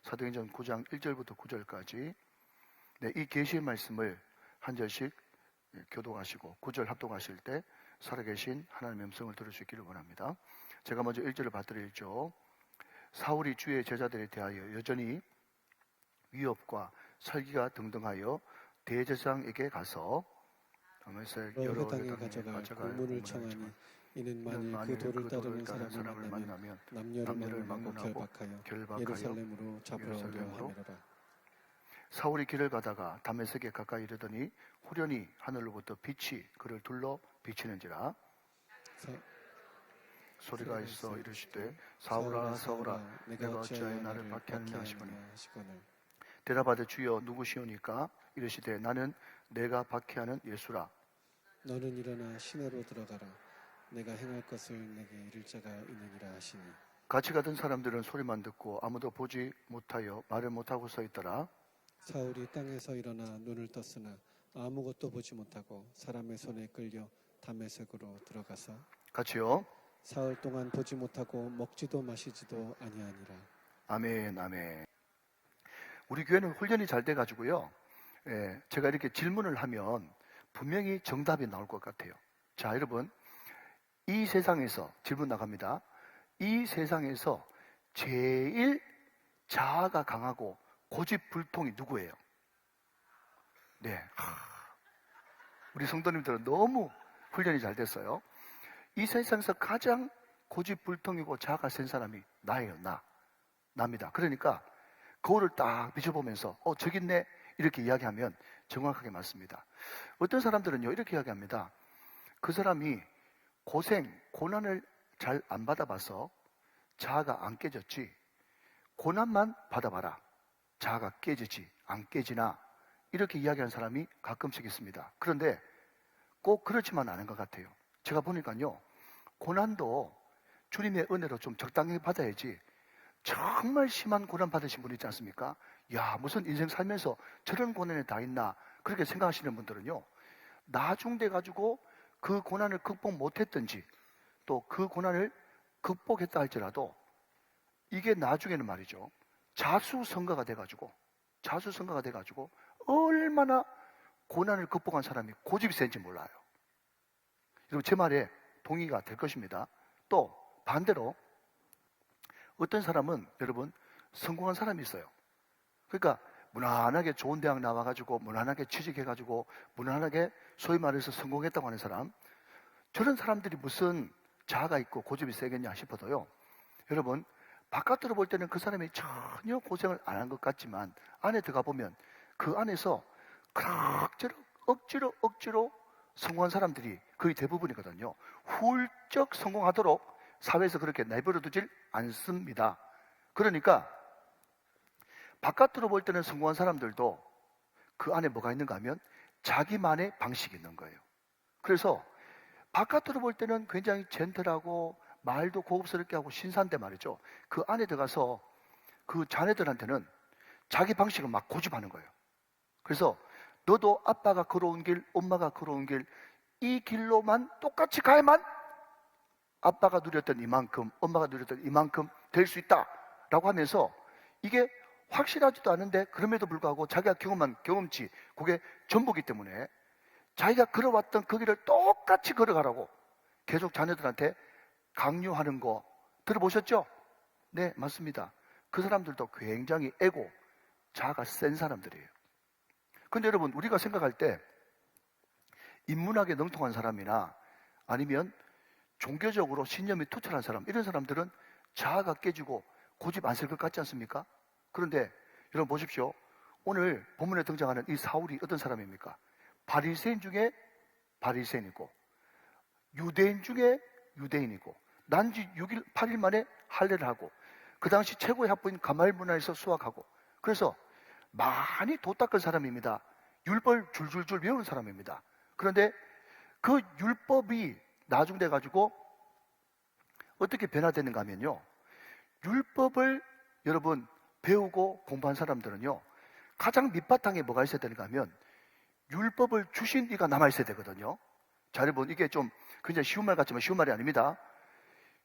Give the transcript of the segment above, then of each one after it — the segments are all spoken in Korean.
사도행전 9장 1절부터 9절까지 이 계시의 말씀을 한 절씩 교독하시고 9절 합독하실 때 살아계신 하나님의 음성을 들을 수 있기를 원합니다. 제가 먼저 1절을 받들어있죠. 사울이 주의 제자들에 대하여 여전히 위협과 설기가 등등하여 대제사장에게 가서 여러 땅에 가져갈 고문을 청하니 이는 만일 그 도를 따르는 사람을 만나면 남녀를 막론하고 결박하여 예루살렘으로 잡으러 오려 하느라. 사울이 길을 가다가 다메섹에 가까이 이르더니 후련히 하늘로부터 빛이 그를 둘러 비치는지라. 소리가 있어 이르시되 사울아 사울아 내가 어찌하여 나를 박해하느냐 하시거늘. 대답하되 주여 누구시오니까? 이르시되 나는 내가 박해하는 예수라. 너는 일어나 시내로 들어가라. 내가 행할 것을 내게 이를 자가 있느니라 하시니. 같이 가던 사람들은 소리만 듣고 아무도 보지 못하여 말을 못하고 서 있더라. 사울이 땅에서 일어나 눈을 떴으나 아무것도 보지 못하고 사람의 손에 끌려 다메섹으로 들어가서 같이요. 사흘 동안 보지 못하고 먹지도 마시지도 아니하니라. 아멘 아멘. 우리 교회는 훈련이 잘 돼가지고요. 제가 이렇게 질문을 하면 분명히 정답이 나올 것 같아요. 자, 여러분, 이 세상에서 질문 나갑니다. 이 세상에서 제일 자아가 강하고 고집불통이 누구예요? 네, 우리 성도님들은 너무 훈련이 잘 됐어요. 이 세상에서 가장 고집불통이고 자아가 센 사람이 나예요. 나입니다. 그러니까 거울을 딱 비춰보면서 저기 있네 이렇게 이야기하면 정확하게 맞습니다. 어떤 사람들은요 이렇게 이야기합니다. 그 사람이 고난을 잘 안 받아봐서 자아가 안 깨졌지, 고난만 받아봐라 자아가 깨지지 안 깨지나, 이렇게 이야기하는 사람이 가끔씩 있습니다. 그런데 꼭 그렇지만 않은 것 같아요. 제가 보니까요, 고난도 주님의 은혜로 좀 적당히 받아야지, 정말 심한 고난 받으신 분 있지 않습니까? 야, 무슨 인생 살면서 저런 고난이 다 있나, 그렇게 생각하시는 분들은요, 나중 돼가지고 그 고난을 극복 못했든지 또 그 고난을 극복했다 할지라도 이게 나중에는 말이죠, 자수성가가 돼가지고 얼마나 고난을 극복한 사람이 고집이 센지 몰라요. 여러분, 제 말에 동의가 될 것입니다. 또 반대로 어떤 사람은 여러분 성공한 사람이 있어요. 그러니까 무난하게 좋은 대학 나와가지고 무난하게 취직해가지고 무난하게 소위 말해서 성공했다고 하는 사람, 저런 사람들이 무슨 자아가 있고 고집이 세겠냐 싶어도요, 여러분 바깥으로 볼 때는 그 사람이 전혀 고생을 안 한 것 같지만 안에 들어가 보면 그 안에서 그럭저럭 억지로 성공한 사람들이 거의 대부분이거든요. 훌쩍 성공하도록 사회에서 그렇게 내버려 두질 않습니다. 그러니까 바깥으로 볼 때는 성공한 사람들도 그 안에 뭐가 있는가 하면 자기만의 방식이 있는 거예요. 그래서 바깥으로 볼 때는 굉장히 젠틀하고 말도 고급스럽게 하고 신사한데 말이죠, 그 안에 들어가서 그 자네들한테는 자기 방식을 막 고집하는 거예요. 그래서 너도 아빠가 걸어온 길, 엄마가 걸어온 길, 이 길로만 똑같이 가야만 아빠가 누렸던 이만큼, 엄마가 누렸던 이만큼 될 수 있다 라고 하면서, 이게 확실하지도 않은데 그럼에도 불구하고 자기가 경험한 경험치, 그게 전부기 때문에 자기가 걸어왔던 그 길을 똑같이 걸어가라고 계속 자녀들한테 강요하는 거 들어보셨죠? 네, 맞습니다. 그 사람들도 굉장히 애고 자아가 센 사람들이에요. 근데 여러분, 우리가 생각할 때 인문학에 능통한 사람이나 아니면 종교적으로 신념이 투철한 사람, 이런 사람들은 자아가 깨지고 고집 안 쓸 것 같지 않습니까? 그런데 여러분 보십시오. 오늘 본문에 등장하는 이 사울이 어떤 사람입니까? 바리새인 중에 바리새인이고 유대인 중에 유대인이고 난지 6일 8일 만에 할례를 하고 그 당시 최고의 학부인 가마엘 문화에서 수학하고, 그래서 많이 도 닦은 사람입니다. 율법을 줄줄줄 외우는 사람입니다. 그런데 그 율법이 나중 돼가지고 어떻게 변화되는가 하면요, 율법을 여러분 배우고 공부한 사람들은요, 가장 밑바탕에 뭐가 있어야 되는가 하면 율법을 주신 이가 남아있어야 되거든요. 자, 여러분, 이게 좀 굉장히 쉬운 말 같지만 쉬운 말이 아닙니다.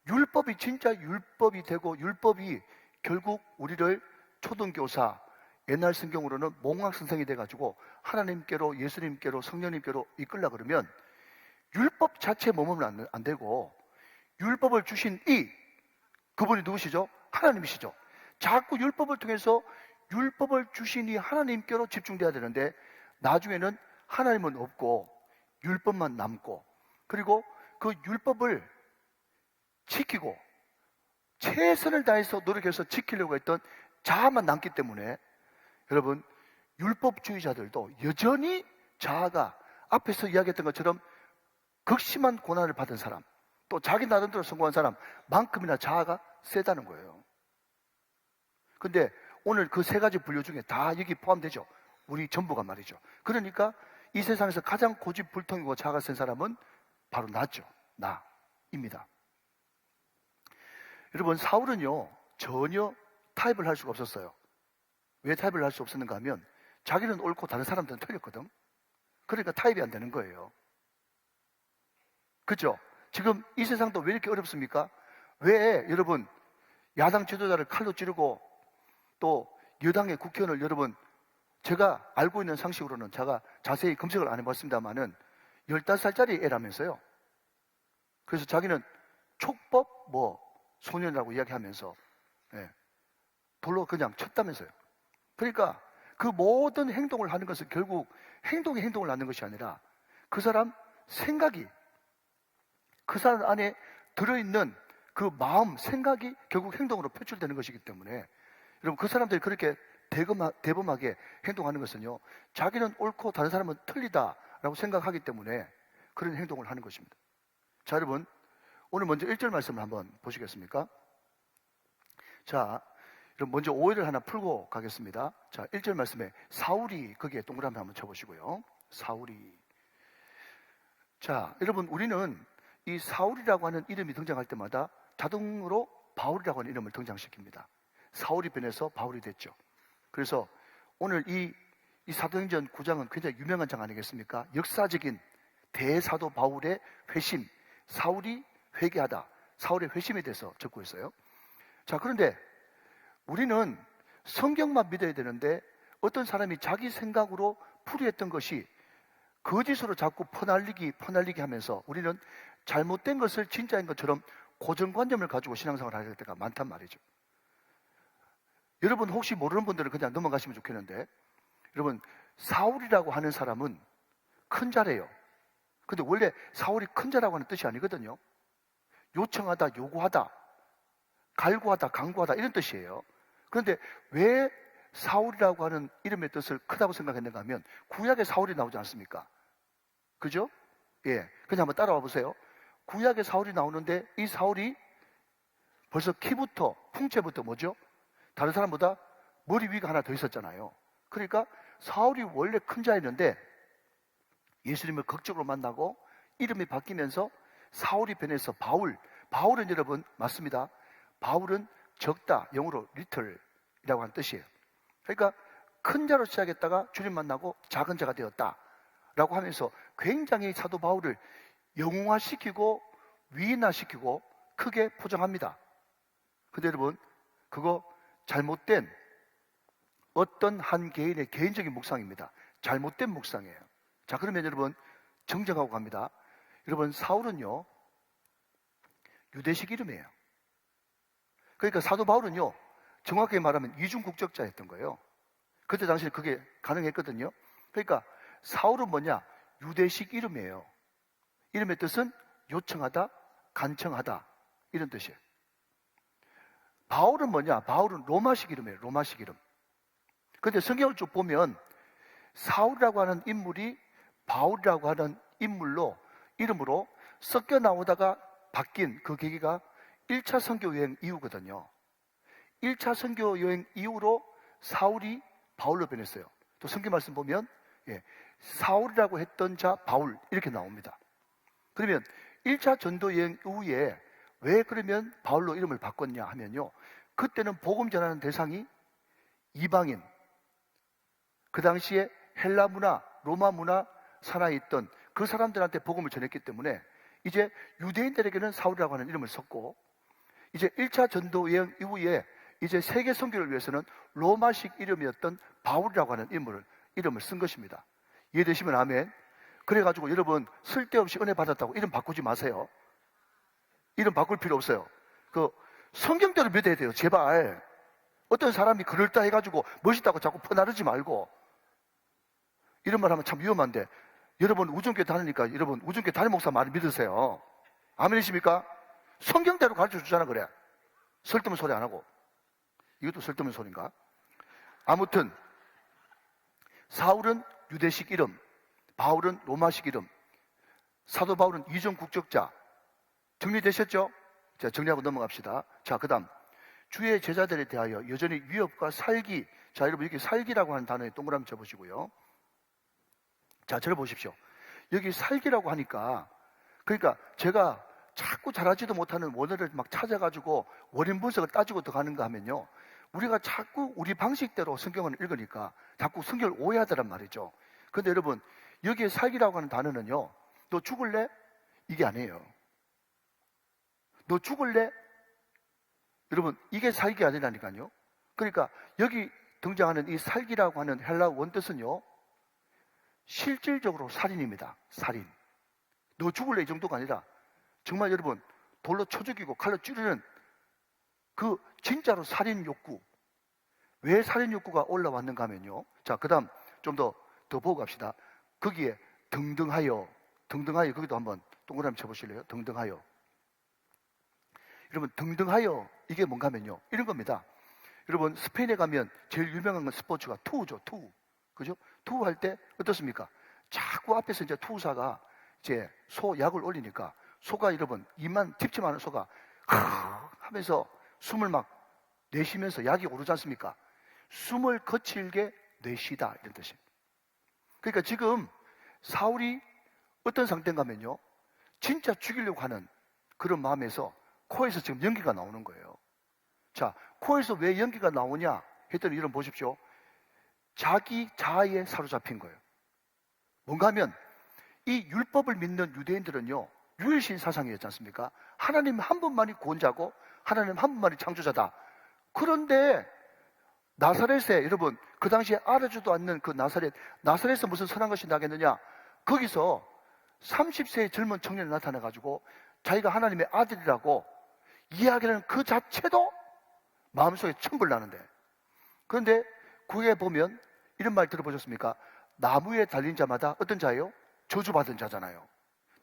율법이 진짜 율법이 되고 율법이 결국 우리를 초등교사, 옛날 성경으로는 몽학 선생이 돼가지고 하나님께로, 예수님께로, 성령님께로 이끌라 그러면 율법 자체에 머물면 안 되고, 율법을 주신 그분이 누구시죠? 하나님이시죠. 자꾸 율법을 통해서 율법을 주신 이 하나님께로 집중돼야 되는데, 나중에는 하나님은 없고 율법만 남고, 그리고 그 율법을 지키고 최선을 다해서 노력해서 지키려고 했던 자아만 남기 때문에, 여러분, 율법주의자들도 여전히 자아가 앞에서 이야기했던 것처럼 극심한 고난을 받은 사람, 또 자기 나름대로 성공한 사람만큼이나 자아가 세다는 거예요. 근데 오늘 그 세 가지 분류 중에 다 여기 포함되죠. 우리 전부가 말이죠. 그러니까 이 세상에서 가장 고집불통이고 자아가 센 사람은 바로 나죠. 나입니다. 여러분, 사울은요 전혀 타협을 할 수가 없었어요. 왜 타협을 할 수 없었는가 하면 자기는 옳고 다른 사람들은 틀렸거든. 그러니까 타협이 안 되는 거예요. 그죠? 지금 이 세상도 왜 이렇게 어렵습니까? 왜 여러분 야당 지도자를 칼로 찌르고 또 여당의 국회의원을, 여러분, 제가 알고 있는 상식으로는, 제가 자세히 검색을 안 해봤습니다만은 15살짜리 애라면서요. 그래서 자기는 촉법 소년이라고 이야기하면서 돌로 그냥 쳤다면서요. 그러니까 그 모든 행동을 하는 것은 결국 행동을 낳는 것이 아니라 그 사람 생각이, 그 사람 안에 들어있는 그 마음, 생각이 결국 행동으로 표출되는 것이기 때문에, 여러분, 그 사람들이 그렇게 대범하게 행동하는 것은요, 자기는 옳고 다른 사람은 틀리다라고 생각하기 때문에 그런 행동을 하는 것입니다. 자, 여러분, 오늘 먼저 1절 말씀을 한번 보시겠습니까? 자, 그럼 먼저 오해를 하나 풀고 가겠습니다. 자, 1절 말씀에 사울이, 거기에 동그라미 한번 쳐보시고요. 사울이. 자, 여러분, 우리는 이 사울이라고 하는 이름이 등장할 때마다 자동으로 바울이라고 하는 이름을 등장시킵니다. 사울이 변해서 바울이 됐죠. 그래서 오늘 이 사도행전 9장은 굉장히 유명한 장 아니겠습니까? 역사적인 대사도 바울의 회심, 사울이 회개하다, 사울의 회심에 대해서 적고 있어요. 자, 그런데 우리는 성경만 믿어야 되는데 어떤 사람이 자기 생각으로 풀이했던 것이 거짓으로 자꾸 퍼날리기 하면서 우리는 잘못된 것을 진짜인 것처럼 고정관념을 가지고 신앙생활을 할 때가 많단 말이죠. 여러분, 혹시 모르는 분들은 그냥 넘어가시면 좋겠는데, 여러분, 사울이라고 하는 사람은 큰 자래요. 근데 원래 사울이 큰 자라고 하는 뜻이 아니거든요. 요청하다, 요구하다, 갈구하다, 강구하다, 이런 뜻이에요. 그런데 왜 사울이라고 하는 이름의 뜻을 크다고 생각했는가 하면 구약에 사울이 나오지 않습니까? 그죠? 예, 그냥 한번 따라와 보세요. 구약에 사울이 나오는데 이 사울이 벌써 키부터, 풍채부터 뭐죠? 다른 사람보다 머리 위가 하나 더 있었잖아요. 그러니까 사울이 원래 큰 자였는데 예수님을 극적으로 만나고 이름이 바뀌면서 사울이 변해서 바울은 여러분 맞습니다. 바울은 적다, 영어로 little이라고 하는 뜻이에요. 그러니까 큰 자로 시작했다가 주님 만나고 작은 자가 되었다 라고 하면서 굉장히 사도 바울을 영웅화시키고 위인화시키고 크게 포장합니다. 근데 여러분, 그거 잘못된 어떤 한 개인의 개인적인 묵상입니다. 잘못된 묵상이에요. 자, 그러면 여러분 정정하고 갑니다. 여러분, 사울은요 유대식 이름이에요. 그러니까 사도 바울은요 정확하게 말하면 이중 국적자였던 거예요. 그때 당시에 그게 가능했거든요. 그러니까 사울은 뭐냐? 유대식 이름이에요. 이름의 뜻은 요청하다, 간청하다, 이런 뜻이에요. 바울은 뭐냐? 바울은 로마식 이름이에요. 로마식 이름. 근데 성경을 쭉 보면 사울이라고 하는 인물이 바울이라고 하는 이름으로 섞여 나오다가 바뀐 그 계기가 1차 선교 여행 이후거든요. 1차 선교 여행 이후로 사울이 바울로 변했어요. 또 성경 말씀 보면 사울이라고 했던 자 바울 이렇게 나옵니다. 그러면 1차 전도 여행 이후에 왜 그러면 바울로 이름을 바꿨냐 하면요, 그때는 복음 전하는 대상이 이방인, 그 당시에 헬라 문화, 로마 문화 산하에 있던 그 사람들한테 복음을 전했기 때문에 이제 유대인들에게는 사울이라고 하는 이름을 썼고, 이제 1차 전도 여행 이후에 이제 세계 선교를 위해서는 로마식 이름이었던 바울이라고 하는 이름을 쓴 것입니다. 이해되시면 아멘. 그래가지고 여러분 쓸데없이 은혜 받았다고 이름 바꾸지 마세요. 이름 바꿀 필요 없어요. 그 성경대로 믿어야 돼요. 제발. 어떤 사람이 그럴다 해가지고 멋있다고 자꾸 퍼나르지 말고. 이런 말 하면 참 위험한데, 여러분 우정교회 다니니까 여러분 우정교회 담임 목사 말 믿으세요. 아멘이십니까? 성경대로 가르쳐 주잖아. 그래. 쓸데없는 소리 안 하고. 이것도 쓸데없는 소리인가? 아무튼 사울은 유대식 이름, 바울은 로마식 이름. 사도 바울은 이중 국적자. 정리되셨죠? 자, 정리하고 넘어갑시다. 자, 그 다음 주의 제자들에 대하여 여전히 위협과 살기. 자, 여러분 여기 살기라고 하는 단어에 동그라미 쳐보시고요. 자, 저를 보십시오. 여기 살기라고 하니까, 그러니까 제가 자꾸 잘하지도 못하는 원어를 막 찾아가지고 원인 분석을 따지고 들어가는가 하면요, 우리가 자꾸 우리 방식대로 성경을 읽으니까 자꾸 성경을 오해하더란 말이죠. 근데 여러분 여기에 살기라고 하는 단어는요, 너 죽을래? 이게 아니에요. 너 죽을래? 여러분 이게 살기가 아니라니까요. 그러니까 여기 등장하는 이 살기라고 하는 헬라어 원뜻은요, 실질적으로 살인입니다. 살인. 너 죽을래 이 정도가 아니라 정말 여러분 돌로 쳐 죽이고 칼로 찌르는 그 진짜로 살인 욕구. 왜 살인 욕구가 올라왔는가 하면요, 자, 그 다음 좀 더 보고 갑시다. 거기에 등등하여 거기도 한번 동그라미 쳐보실래요? 등등하여. 여러분 등등하여 이게 뭔가 하면요, 이런 겁니다. 여러분 스페인에 가면 제일 유명한 건 스포츠가 투우죠. 투우. 그죠? 투우 할 때 어떻습니까? 자꾸 앞에서 이제 투우사가 이제 소 약을 올리니까 소가 여러분 입만 tip치만한 소가 하면서 숨을 막 내쉬면서 약이 오르지 않습니까? 숨을 거칠게 내쉬다 이런 뜻입니다. 그러니까 지금 사울이 어떤 상태인가 하면요, 진짜 죽이려고 하는 그런 마음에서 코에서 지금 연기가 나오는 거예요. 자, 코에서 왜 연기가 나오냐 했더니 이런 보십시오. 자기 자아에 사로잡힌 거예요. 뭔가 하면 이 율법을 믿는 유대인들은요, 유일신 사상이었지 않습니까? 하나님 한 분만이 구원자고 하나님 한 분만이 창조자다. 그런데 나사렛에, 여러분 그 당시에 알아주도 않는 그 나사렛에서 무슨 선한 것이 나겠느냐? 거기서 30세의 젊은 청년이 나타나가지고 자기가 하나님의 아들이라고 이야기하는 그 자체도 마음속에 천불 나는데, 그런데 구에 보면 이런 말 들어보셨습니까? 나무에 달린 자마다 어떤 자예요? 저주받은 자잖아요.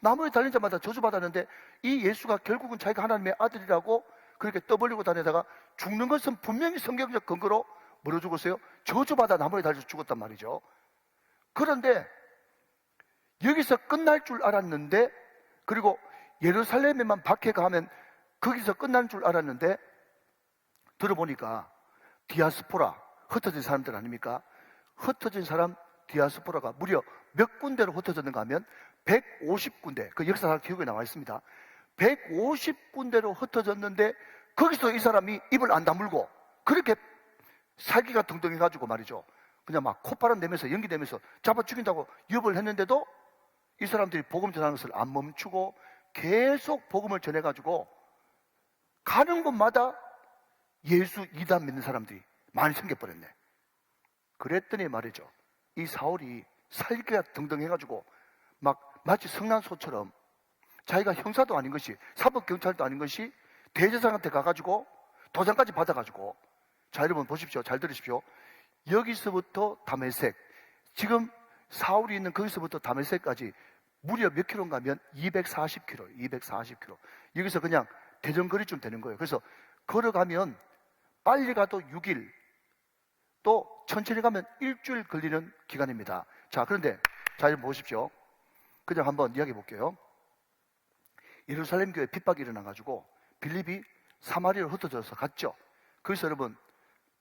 나무에 달린 자마다 저주받았는데 이 예수가 결국은 자기가 하나님의 아들이라고 그렇게 떠벌리고 다니다가 죽는 것은 분명히 성경적 근거로 뭐로 죽었어요? 저주받아 나무에 달려서 죽었단 말이죠. 그런데 여기서 끝날 줄 알았는데, 그리고 예루살렘에만 박해가 하면 거기서 끝날 줄 알았는데, 들어보니까 디아스포라, 흩어진 사람들 아닙니까? 흩어진 사람 디아스포라가 무려 몇 군데로 흩어졌는가 하면 150군데, 그 역사상 기록에 나와 있습니다. 150군데로 흩어졌는데 거기서 이 사람이 입을 안 다물고 그렇게 살기가 등등해가지고 말이죠, 그냥 막 콧바람 내면서 연기 내면서 잡아 죽인다고 위협을 했는데도 이 사람들이 복음 전하는 것을 안 멈추고 계속 복음을 전해가지고 가는 곳마다 예수 이단 믿는 사람들이 많이 생겨버렸네. 그랬더니 말이죠, 이 사울이 살기가 등등해가지고 막 마치 성난소처럼 자기가 형사도 아닌 것이, 사법경찰도 아닌 것이 대제사장한테 가가지고 도장까지 받아가지고, 자, 여러분 보십시오. 잘 들으십시오. 여기서부터 다메섹, 지금 사울이 있는 거기서부터 다메섹까지 무려 몇 킬로인가 하면 240km, 240km. 여기서 그냥 대전거리쯤 되는 거예요. 그래서 걸어가면 빨리 가도 6일, 또 천천히 가면 일주일 걸리는 기간입니다. 자, 그런데 자, 여러분 보십시오. 그냥 한번 이야기해 볼게요. 예루살렘 교회 핍박이 일어나가지고 빌립이 사마리아로 흩어져서 갔죠. 그래서 여러분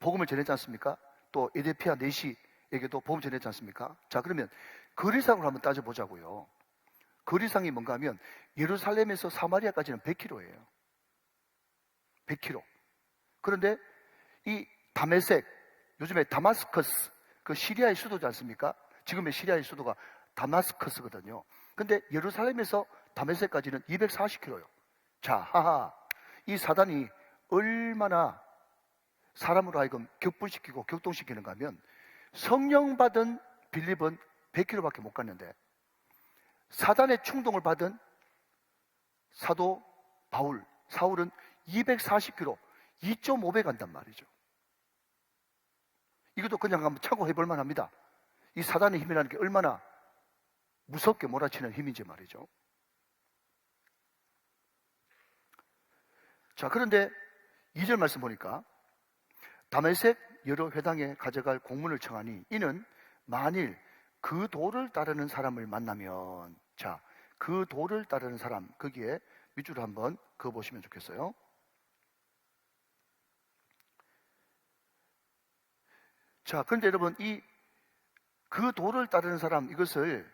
복음을 전했지 않습니까? 또 에데피아 네시에게도 복음 전했지 않습니까? 자, 그러면 거리상으로 한번 따져보자고요. 거리상이 뭔가 하면 예루살렘에서 사마리아까지는 100km예요. 100km. 그런데 이 다메섹, 요즘에 다마스커스, 그 시리아의 수도지 않습니까? 지금의 시리아의 수도가 다마스커스거든요. 근데 예루살렘에서 다메섹까지는 240km요. 자, 하하. 이 사단이 얼마나 사람으로 하여금 격분시키고 격동시키는가 하면 성령 받은 빌립은 100km밖에 못 갔는데 사단의 충동을 받은 사도 사울은 240km, 2.5배 간단 말이죠. 이것도 그냥 한번 참고해 볼 만합니다. 이 사단의 힘이라는 게 얼마나 무섭게 몰아치는 힘인지 말이죠. 자, 그런데 2절 말씀 보니까 다메섹 여러 회당에 가져갈 공문을 청하니 이는 만일 그 도를 따르는 사람을 만나면, 자, 그 도를 따르는 사람, 거기에 밑줄을 한번 그어보시면 좋겠어요. 자, 그런데 여러분, 그 도를 따르는 사람, 이것을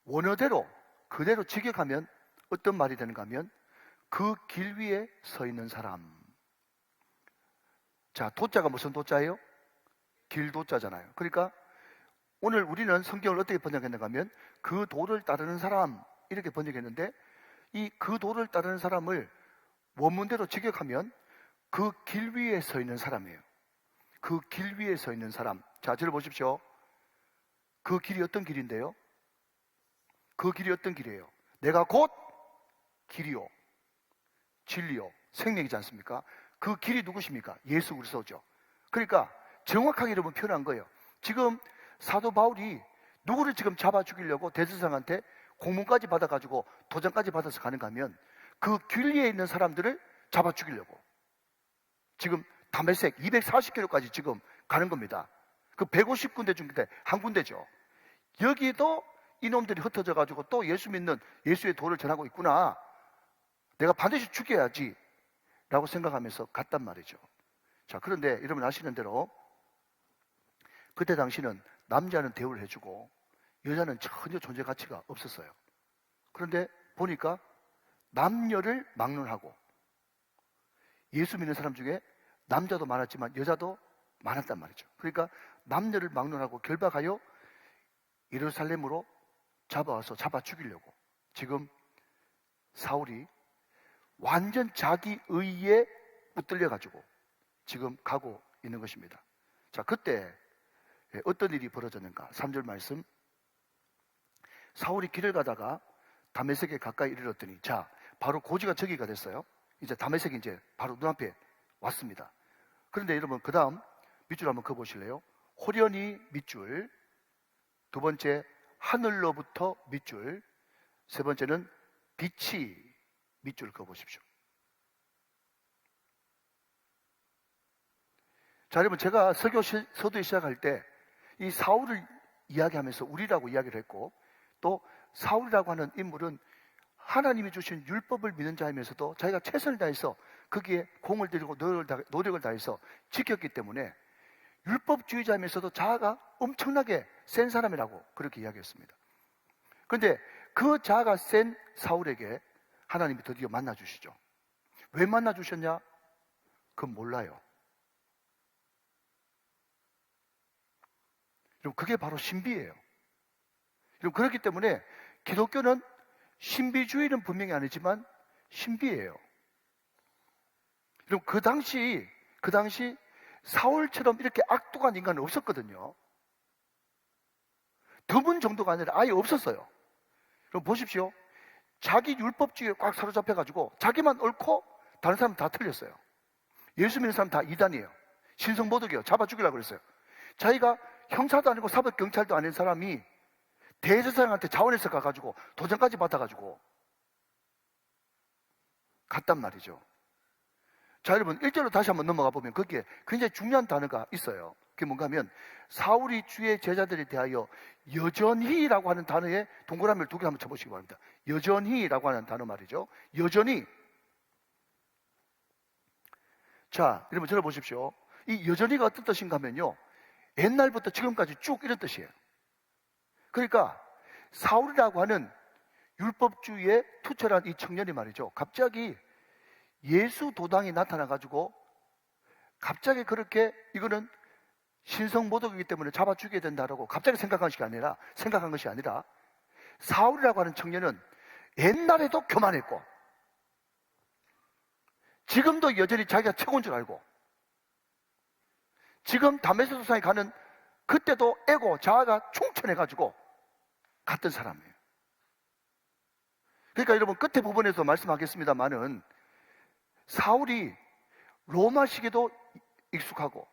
원어대로 그대로 직역하면 어떤 말이 되는가 하면 그 길 위에 서 있는 사람. 자, 도자가 무슨 도자예요? 길도자잖아요. 그러니까 오늘 우리는 성경을 어떻게 번역했는가 하면 그 도를 따르는 사람, 이렇게 번역했는데 이 그 도를 따르는 사람을 원문대로 직역하면 그 길 위에 서 있는 사람이에요. 그 길 위에 서 있는 사람. 자, 저를 보십시오. 그 길이 어떤 길인데요? 그 길이 어떤 길이에요? 내가 곧 길이요, 진리요, 생명이지 않습니까? 그 길이 누구십니까? 예수 그리스도죠. 그러니까 정확하게 여러분 표현한 거예요. 지금 사도 바울이 누구를 지금 잡아 죽이려고 대제사장한테 공문까지 받아가지고 도장까지 받아서 가는가 하면 그 길 위에 있는 사람들을 잡아 죽이려고 지금 다메섹 240km까지 지금 가는 겁니다. 그 150군데 중에 한 군데죠. 여기도 이놈들이 흩어져 가지고 또 예수 믿는 예수의 도를 전하고 있구나, 내가 반드시 죽여야지 라고 생각하면서 갔단 말이죠. 자, 그런데 여러분 아시는 대로 그때 당시는 남자는 대우를 해주고 여자는 전혀 존재 가치가 없었어요. 그런데 보니까 남녀를 막론하고 예수 믿는 사람 중에 남자도 많았지만 여자도 많았단 말이죠. 그러니까 남녀를 막론하고 결박하여 예루살렘으로 잡아와서 잡아 죽이려고 지금 사울이 완전 자기 의에 붙들려 가지고 지금 가고 있는 것입니다. 자, 그때 어떤 일이 벌어졌는가? 3절 말씀. 사울이 길을 가다가 다메섹에 가까이 이르렀더니, 자, 바로 고지가 저기가 됐어요. 이제 다메섹이 이제 바로 눈앞에 왔습니다. 그런데 여러분 그 다음 밑줄 한번 그어보실래요? 호련히 밑줄, 두 번째 하늘로부터 밑줄, 세 번째는 빛이 밑줄 그어보십시오. 자, 여러분 제가 서두에 시작할 때 이 사울을 이야기하면서 우리라고 이야기를 했고, 또 사울이라고 하는 인물은 하나님이 주신 율법을 믿는 자이면서도 자기가 최선을 다해서 거기에 공을 들이고 노력을 다해서 지켰기 때문에 율법주의자이면서도 자아가 엄청나게 센 사람이라고 그렇게 이야기했습니다. 그런데 그 자아가 센 사울에게 하나님이 드디어 만나주시죠. 왜 만나주셨냐? 그건 몰라요. 그게 바로 신비예요. 그렇기 때문에 기독교는 신비주의는 분명히 아니지만 신비예요. 그 당시 사울처럼 이렇게 악독한 인간은 없었거든요. 드문 정도가 아니라 아예 없었어요. 그럼 보십시오. 자기 율법주의에 꽉 사로잡혀가지고 자기만 옳고 다른 사람은 다 틀렸어요. 예수 믿는 사람 다 이단이에요. 신성모독이에요. 잡아 죽이려고 그랬어요. 자기가 형사도 아니고 사법경찰도 아닌 사람이 대제사장한테 자원해서 가가지고 도장까지 받아가지고 갔단 말이죠. 자, 여러분 1절로 다시 한번 넘어가 보면 거기에 굉장히 중요한 단어가 있어요. 그게 뭔가 하면 사울이 주의 제자들에 대하여 여전히라고 하는 단어에 동그라미를 두 개 한번 쳐보시기 바랍니다. 여전히라고 하는 단어 말이죠. 여전히. 자, 여러분 저를 보십시오. 이 여전히가 어떤 뜻인가 하면요, 옛날부터 지금까지 쭉 이런 뜻이에요. 그러니까 사울이라고 하는 율법주의에 투철한 이 청년이 말이죠, 갑자기 예수 도당이 나타나가지고 갑자기 그렇게 이거는 신성모독이기 때문에 잡아 죽여야 된다라고 갑자기 생각한 것이 아니라 사울이라고 하는 청년은 옛날에도 교만했고 지금도 여전히 자기가 최고인 줄 알고 지금 다메섹 도상에 가는 그때도 에고 자아가 충천해가지고 갔던 사람이에요. 그러니까 여러분 끝에 부분에서 말씀하겠습니다만은 사울이 로마식에도 익숙하고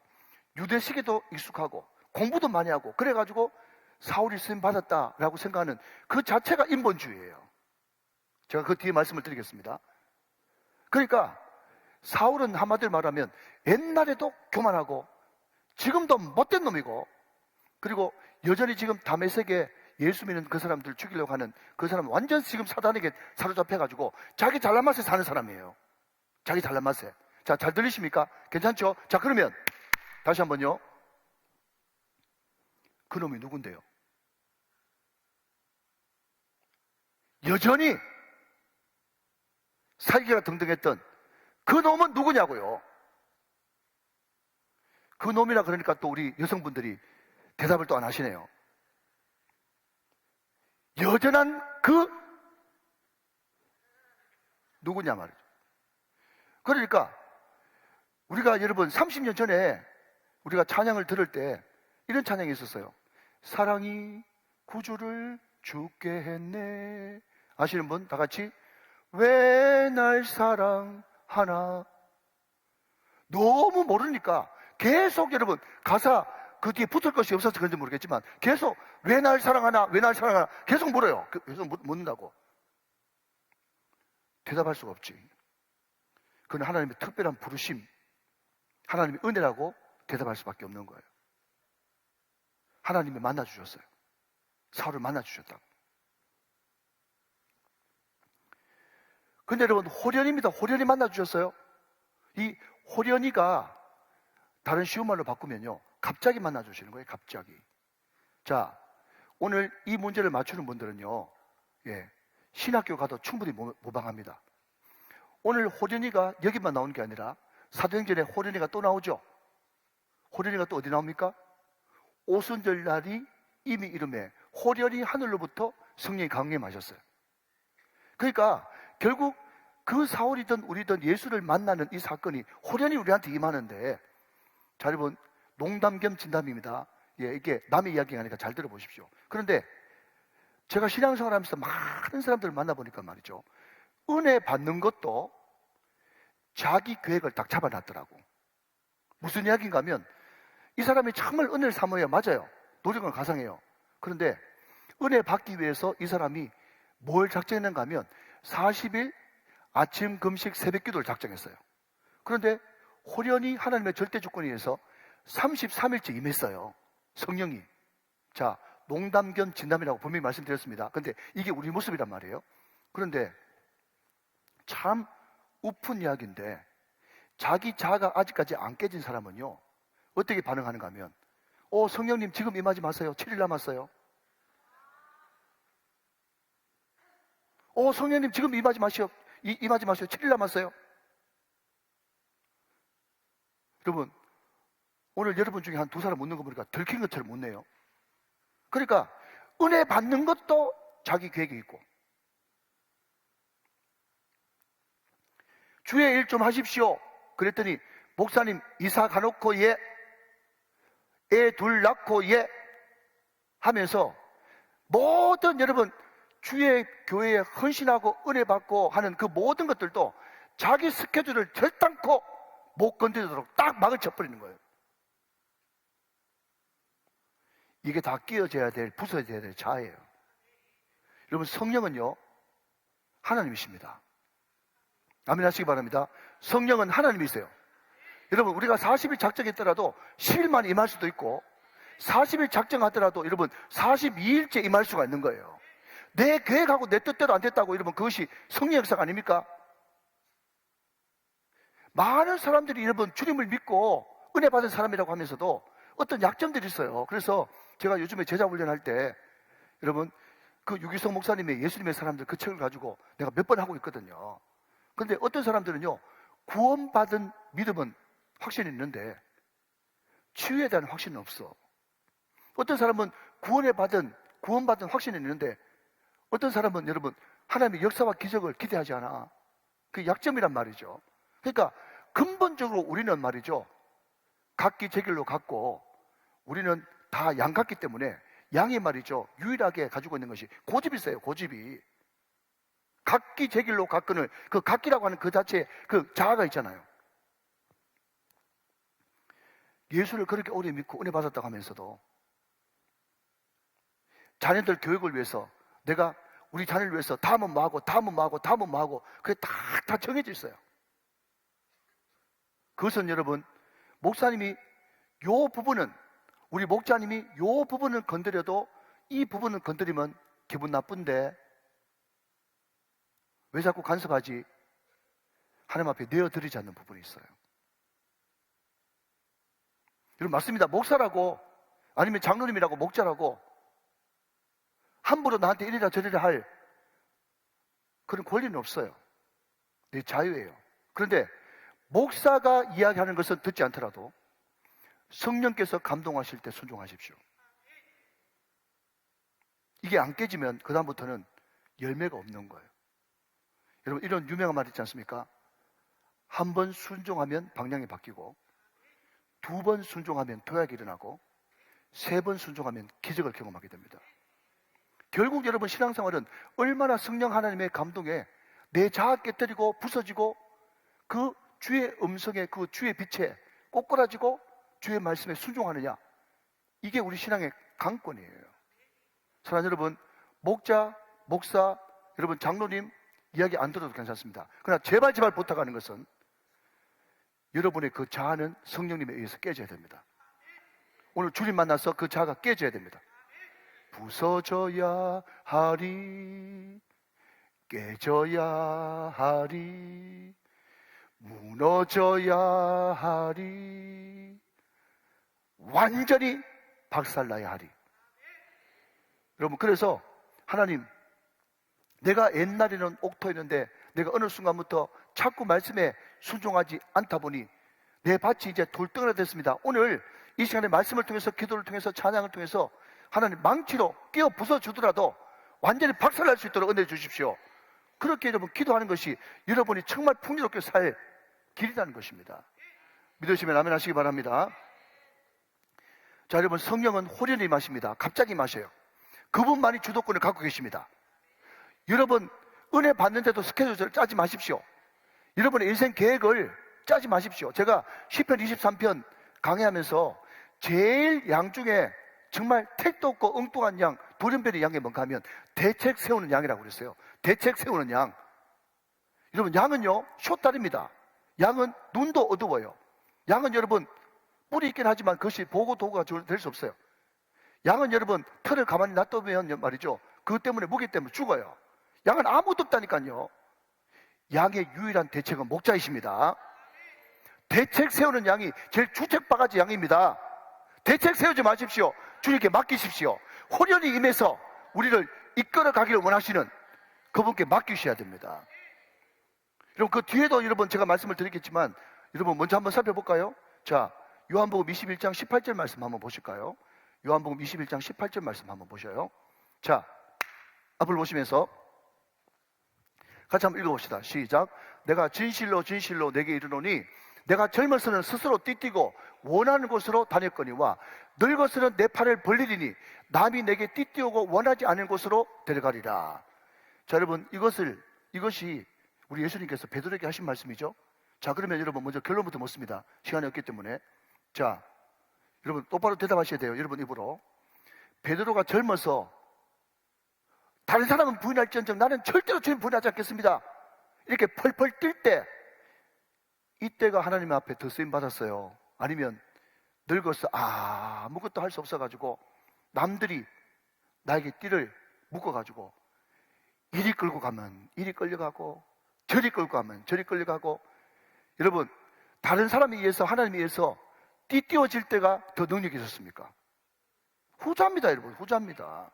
유대식에도 익숙하고 공부도 많이 하고 그래가지고 사울이 쓰임 받았다라고 생각하는 그 자체가 인본주의예요. 제가 그 뒤에 말씀을 드리겠습니다. 그러니까 사울은 한마디로 말하면 옛날에도 교만하고 지금도 못된 놈이고 그리고 여전히 지금 다메섹에 예수 믿는 그 사람들 죽이려고 하는 그 사람은 완전 지금 사단에게 사로잡혀가지고 자기 잘난 맛에 사는 사람이에요. 자기 잘난 맛에. 자, 잘 들리십니까? 괜찮죠? 자, 그러면 다시 한번요. 그 놈이 누군데요? 여전히 사기가 등등했던 그 놈은 누구냐고요? 그 놈이라 그러니까 또 우리 여성분들이 대답을 또 안 하시네요. 여전한 그 누구냐 말이죠. 그러니까 우리가 여러분 30년 전에 우리가 찬양을 들을 때 이런 찬양이 있었어요. 사랑이 구주를 죽게 했네. 아시는 분? 다 같이 왜 날 사랑하나. 너무 모르니까 계속 여러분 가사 그 뒤에 붙을 것이 없어서 그런지 모르겠지만 계속 왜 날 사랑하나 왜 날 사랑하나 계속 물어요. 계속 묻는다고. 대답할 수가 없지. 그건 하나님의 특별한 부르심, 하나님의 은혜라고 대답할 수밖에 없는 거예요. 하나님이 만나주셨어요. 사울을 만나주셨다고. 근데 여러분 호련입니다. 호련이 만나주셨어요. 이 호련이가 다른 쉬운 말로 바꾸면요 갑자기 만나주시는 거예요. 갑자기. 자, 오늘 이 문제를 맞추는 분들은요 신학교 가도 충분히 모방합니다. 오늘 호련이가 여기만 나오는 게 아니라 사도행전에 호련이가 또 나오죠. 호련이가 또 어디 나옵니까? 오순절 날이 이미 이름에 호련이 하늘로부터 성령이 강림하셨어요. 그러니까 결국 그 사울이든 우리든 예수를 만나는 이 사건이 호련히 우리한테 임하는데, 자, 여러분 농담 겸 진담입니다. 이게 남의 이야기가 아니니까 잘 들어보십시오. 그런데 제가 신앙생활 하면서 많은 사람들을 만나보니까 말이죠, 은혜 받는 것도 자기 계획을 딱 잡아놨더라고. 무슨 이야기인가 하면 이 사람이 정말 은혜를 사모해야 맞아요. 노력을 가상해요. 그런데 은혜 받기 위해서 이 사람이 뭘 작정했는가 하면 40일 아침 금식 새벽 기도를 작정했어요. 그런데 호련히 하나님의 절대 주권에 의해서 33일째 임했어요. 성령이. 자, 농담 겸 진담이라고 분명히 말씀드렸습니다. 그런데 이게 우리 모습이란 말이에요. 그런데 참 우픈 이야기인데 자기 자아가 아직까지 안 깨진 사람은요 어떻게 반응하는가 하면 성령님 지금 임하지 마세요. 7일 남았어요. 성령님 지금 임하지 마시오. 임하지 마세요. 7일 남았어요. 여러분 오늘 여러분 중에 한 두 사람 묻는 거 보니까 들킨 것처럼 묻네요. 그러니까 은혜 받는 것도 자기 계획이 있고, 주의 일 좀 하십시오. 그랬더니 목사님 이사 가놓고 애 둘 낳고 하면서 모든 여러분 주의 교회에 헌신하고 은혜 받고 하는 그 모든 것들도 자기 스케줄을 결단코 못 건드리도록 딱 막을 쳐버리는 거예요. 이게 다 끼어져야 될, 부서져야 될 자아예요. 여러분 성령은요 하나님이십니다. 아멘 하시기 바랍니다. 성령은 하나님이세요. 여러분 우리가 40일 작정했더라도 10일만 임할 수도 있고 40일 작정하더라도 여러분 42일째 임할 수가 있는 거예요. 내 계획하고 내 뜻대로 안 됐다고 여러분 그것이 성령 역사가 아닙니까? 많은 사람들이 여러분 주님을 믿고 은혜 받은 사람이라고 하면서도 어떤 약점들이 있어요. 그래서 제가 요즘에 제자 훈련할 때 여러분 그 유기성 목사님의 예수님의 사람들 그 책을 가지고 내가 몇 번 하고 있거든요. 그런데 어떤 사람들은요 구원받은 믿음은 확신이 있는데 치유에 대한 확신은 없어. 어떤 사람은 구원받은 확신이 있는데 어떤 사람은 여러분 하나님의 역사와 기적을 기대하지 않아. 그게 약점이란 말이죠. 그러니까 근본적으로 우리는 말이죠 각기 제 길로 갔고, 우리는 다 양 같기 때문에 양이 말이죠, 유일하게 가지고 있는 것이 고집이 있어요. 고집이. 각기 제 길로 갔거늘, 그 각기라고 하는 그 자체에 그 자아가 있잖아요. 예수를 그렇게 오래 믿고 은혜 받았다고 하면서도 자녀들 교육을 위해서 내가 우리 자녀를 위해서 다음은 뭐하고 다음은 뭐하고 다음은 뭐하고 그게 다 정해져 있어요. 그것은 여러분, 목사님이 요 부분은, 우리 목자님이 요 부분을 건드려도 이 부분을 건드리면 기분 나쁜데 왜 자꾸 간섭하지? 하나님 앞에 내어드리지 않는 부분이 있어요. 여러분, 맞습니다. 목사라고 아니면 장로님이라고 목자라고 함부로 나한테 이리라 저리라 할 그런 권리는 없어요. 내 자유예요. 그런데 목사가 이야기하는 것은 듣지 않더라도 성령께서 감동하실 때 순종하십시오. 이게 안 깨지면 그 다음부터는 열매가 없는 거예요. 여러분, 이런 유명한 말 있지 않습니까? 한 번 순종하면 방향이 바뀌고, 두 번 순종하면 도약이 일어나고, 세 번 순종하면 기적을 경험하게 됩니다. 결국 여러분, 신앙생활은 얼마나 성령 하나님의 감동에 내 자아 깨뜨리고 부서지고 그 주의 음성에, 그 주의 빛에 꼬꾸라지고 주의 말씀에 순종하느냐, 이게 우리 신앙의 강권이에요. 사랑하는 여러분, 목자, 목사, 여러분 장로님 이야기 안 들어도 괜찮습니다. 그러나 제발 부탁하는 것은 여러분의 그 자아는 성령님에 의해서 깨져야 됩니다. 오늘 주님 만나서 그 자아가 깨져야 됩니다. 부서져야 하리, 깨져야 하리, 무너져야 하리, 완전히 박살나야 하리. 여러분, 그래서 하나님, 내가 옛날에는 옥토했는데 내가 어느 순간부터 자꾸 말씀에 순종하지 않다 보니 내 밭이 이제 돌덩어리가 됐습니다. 오늘 이 시간에 말씀을 통해서, 기도를 통해서, 찬양을 통해서 하나님 망치로 끼어 부숴주더라도 완전히 박살날 수 있도록 은혜 주십시오. 그렇게 여러분 기도하는 것이 여러분이 정말 풍요롭게 살 길이라는 것입니다. 믿으시면 아멘 하시기 바랍니다. 자, 여러분, 성령은 호련히 마십니다. 갑자기 마셔요. 그분만이 주도권을 갖고 계십니다. 여러분, 은혜 받는데도 스케줄을 짜지 마십시오. 여러분의 인생 계획을 짜지 마십시오. 제가 시편 23편 강의하면서 제일 양 중에 정말 택도 없고 엉뚱한 양, 돌연변이 양이 뭔가 하면 대책 세우는 양이라고 그랬어요. 대책 세우는 양. 여러분, 양은요 숏다리입니다. 양은 눈도 어두워요. 양은 여러분 뿔이 있긴 하지만 그것이 보고 도구가 될 수 없어요. 양은 여러분 털을 가만히 놔두면 말이죠, 그것 때문에, 무게 때문에 죽어요. 양은 아무것도 없다니까요. 양의 유일한 대책은 목자이십니다. 대책 세우는 양이 제일 주책바가지 양입니다. 대책 세우지 마십시오. 주님께 맡기십시오. 호련히 임해서 우리를 이끌어 가기를 원하시는 그분께 맡기셔야 됩니다. 여러분, 그 뒤에도 여러분 제가 말씀을 드리겠지만 여러분 먼저 한번 살펴볼까요? 자, 요한복음 21장 18절 말씀 한번 보실까요? 요한복음 21장 18절 말씀 한번 보셔요. 자, 앞을 보시면서 같이 한번 읽어봅시다. 시작. 내가 진실로 진실로 내게 이르노니 내가 젊어서는 스스로 띠뛰고 원하는 곳으로 다녔거니와 늙어서는 내 팔을 벌리리니 남이 내게 띠뛰오고 원하지 않은 곳으로 데려가리라. 자, 여러분, 이것이 우리 예수님께서 베드로에게 하신 말씀이죠. 자, 그러면 여러분 먼저 결론부터 묻습니다. 시간이 없기 때문에. 자, 여러분 똑바로 대답하셔야 돼요. 여러분 입으로. 베드로가 젊어서 다른 사람은 부인할지언정 나는 절대로 주님 부인하지 않겠습니다, 이렇게 펄펄 뛸 때, 이때가 하나님 앞에 더 쓰임 받았어요? 아니면 늙어서 아무것도 할 수 없어가지고 남들이 나에게 띠를 묶어가지고 이리 끌고 가면 이리 끌려가고 저리 끌고 가면 저리 끌려가고, 여러분 다른 사람에 의해서, 하나님에 의해서 띠띠어질 때가 더 능력이 있었습니까? 후자입니다. 여러분, 후자입니다.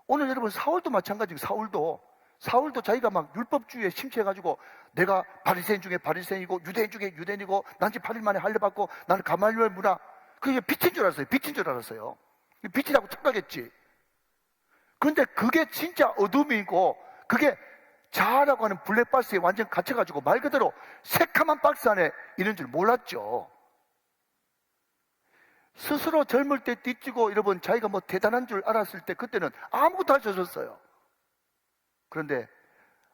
오늘 여러분 사울도 마찬가지고, 사울도 자기가 막 율법주의에 심취해가지고 내가 바리새인 중에 바리새인이고 유대인 중에 유대인이고 난 지 8일 만에 할례 받고 나는 가말리엘 문화, 그게 빛인 줄 알았어요. 빛인 줄 알았어요. 빛이라고 착각했지. 그런데 그게 진짜 어둠이고 그게 자아라고 하는 블랙박스에 완전 갇혀가지고 말 그대로 새카만 박스 안에 있는 줄 몰랐죠. 스스로 젊을 때 뒤지고 여러분 자기가 뭐 대단한 줄 알았을 때 그때는 아무것도 할 수 없었어요. 그런데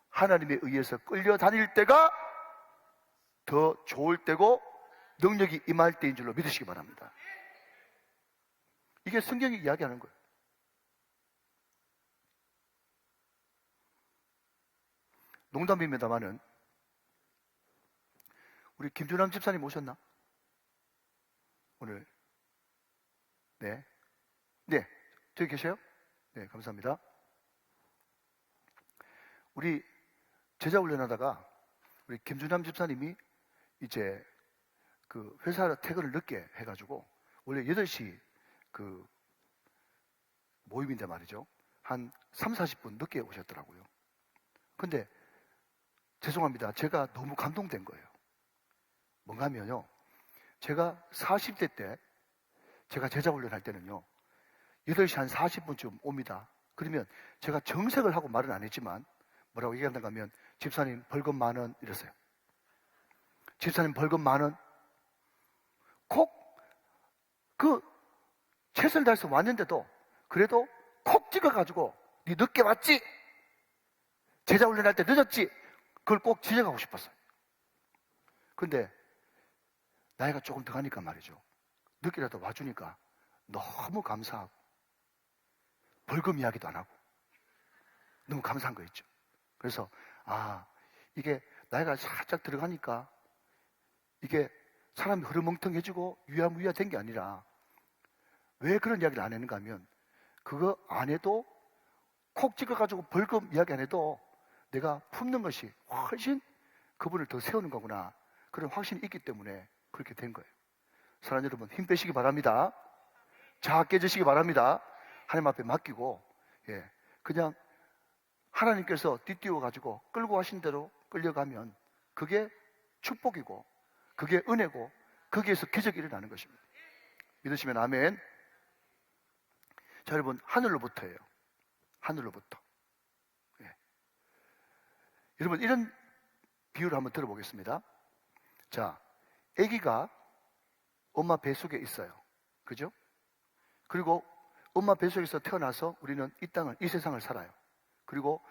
하나님에 의해서 끌려다닐 때가 더 좋을 때고 능력이 임할 때인 줄로 믿으시기 바랍니다. 이게 성경이 이야기하는 거예요. 농담입니다만은 우리 김준환 집사님 오셨나? 오늘 네, 저기 계세요? 네, 감사합니다. 우리 제자 훈련하다가 우리 김준환 집사님이 이제 그 회사 퇴근을 늦게 해가지고 원래 8시 그 모임인데 말이죠. 한 3, 40분 늦게 오셨더라고요. 근데 죄송합니다. 제가 너무 감동된 거예요. 뭔가 하면요. 제가 40대 때 제가 제자 훈련할 때는요. 8시 한 40분쯤 옵니다. 그러면 제가 정색을 하고 말은 안 했지만 뭐라고 얘기한다고 하면 집사님 벌금 10,000원 이랬어요. 집사님 벌금 10,000원. 콕 그 최선을 다해서 왔는데도 그래도 콕 찍어가지고 니 늦게 왔지? 제자 훈련할 때 늦었지? 그걸 꼭 지적하고 싶었어요. 근데 나이가 조금 더 가니까 말이죠. 늦게라도 와주니까 너무 감사하고 벌금 이야기도 안 하고 너무 감사한 거 있죠. 그래서 이게 나이가 살짝 들어가니까 이게 사람이 흐르멍텅해지고 유야무야 된 게 아니라 왜 그런 이야기를 안 했는가 하면 그거 안 해도 콕 찍어가지고 벌금 이야기 안 해도 내가 품는 것이 훨씬 그분을 더 세우는 거구나 그런 확신이 있기 때문에 그렇게 된 거예요. 사랑하는 여러분 힘 빼시기 바랍니다. 자아 깨지시기 바랍니다. 하나님 앞에 맡기고 그냥 하나님께서 뒷띄워가지고 끌고 가신 대로 끌려가면 그게 축복이고 그게 은혜고 거기에서 기적이 일어나는 것입니다. 믿으시면 아멘. 자, 여러분 하늘로부터예요. 하늘로부터. 여러분 이런 비유를 한번 들어보겠습니다. 자, 아기가 엄마 뱃속에 있어요. 그죠? 그리고 엄마 뱃속에서 태어나서 우리는 이 땅을, 이 세상을 살아요. 그리고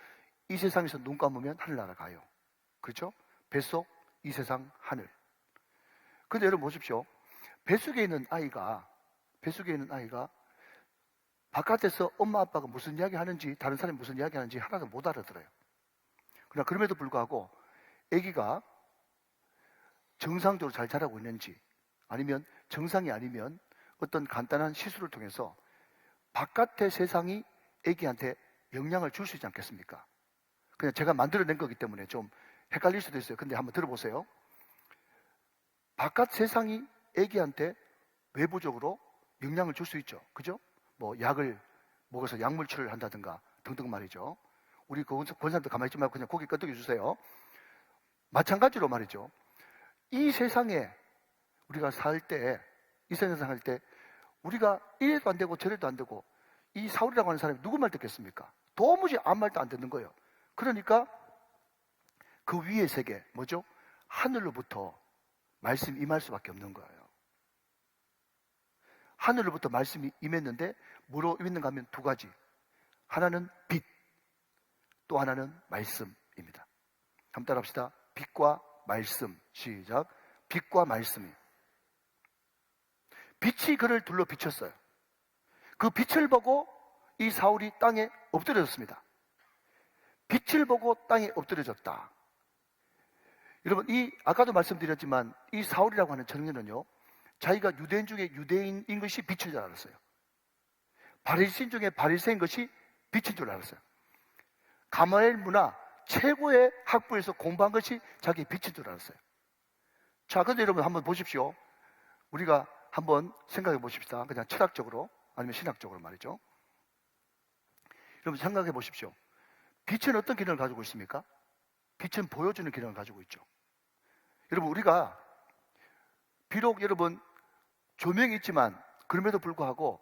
이 세상에서 눈 감으면 하늘나라 가요. 그렇죠? 뱃속, 이 세상, 하늘. 근데 여러분 보십시오. 뱃속에 있는 아이가 바깥에서 엄마 아빠가 무슨 이야기 하는지 다른 사람이 무슨 이야기 하는지 하나도 못 알아들어요. 그러나 그럼에도 불구하고 아기가 정상적으로 잘 자라고 있는지 아니면 정상이 아니면 어떤 간단한 시술을 통해서 바깥의 세상이 아기한테 영향을 줄 수 있지 않겠습니까? 그냥 제가 만들어낸 거기 때문에 좀 헷갈릴 수도 있어요. 근데 한번 들어보세요. 바깥 세상이 아기한테 외부적으로 영향을 줄 수 있죠. 그죠? 뭐 약을 먹어서 약물치료를 한다든가 등등 말이죠. 우리 권사님도 가만히 있지 말고 그냥 고개 끄덕여 주세요. 마찬가지로 말이죠. 이 세상에 우리가 살 때, 이 세상에 살 때 우리가 이래도 안 되고 저래도 안 되고 이 사울이라고 하는 사람이 누구 말 듣겠습니까? 도무지 아무 말도 안 듣는 거예요. 그러니까 그 위의 세계, 뭐죠? 하늘로부터 말씀이 임할 수밖에 없는 거예요. 하늘로부터 말씀이 임했는데 뭐로 임했는가 하면 두 가지. 하나는 빛, 또 하나는 말씀입니다. 한번 따라합시다. 빛과 말씀. 시작. 빛과 말씀이. 빛이 그를 둘러 비쳤어요. 그 빛을 보고 이 사울이 땅에 엎드려졌습니다. 빛을 보고 땅에 엎드려졌다. 여러분, 아까도 말씀드렸지만 이 사울이라고 하는 청년은요, 자기가 유대인 중에 유대인인 것이 빛인 줄 알았어요. 바리새인 중에 바리새인 것이 빛인 줄 알았어요. 가마엘 문화 최고의 학부에서 공부한 것이 자기 빛인 줄 알았어요. 자, 근데 여러분 한번 보십시오. 우리가 한번 생각해 보십시다. 그냥 철학적으로 아니면 신학적으로 말이죠. 여러분 생각해 보십시오. 빛은 어떤 기능을 가지고 있습니까? 빛은 보여주는 기능을 가지고 있죠. 여러분 우리가 비록 여러분 조명이 있지만 그럼에도 불구하고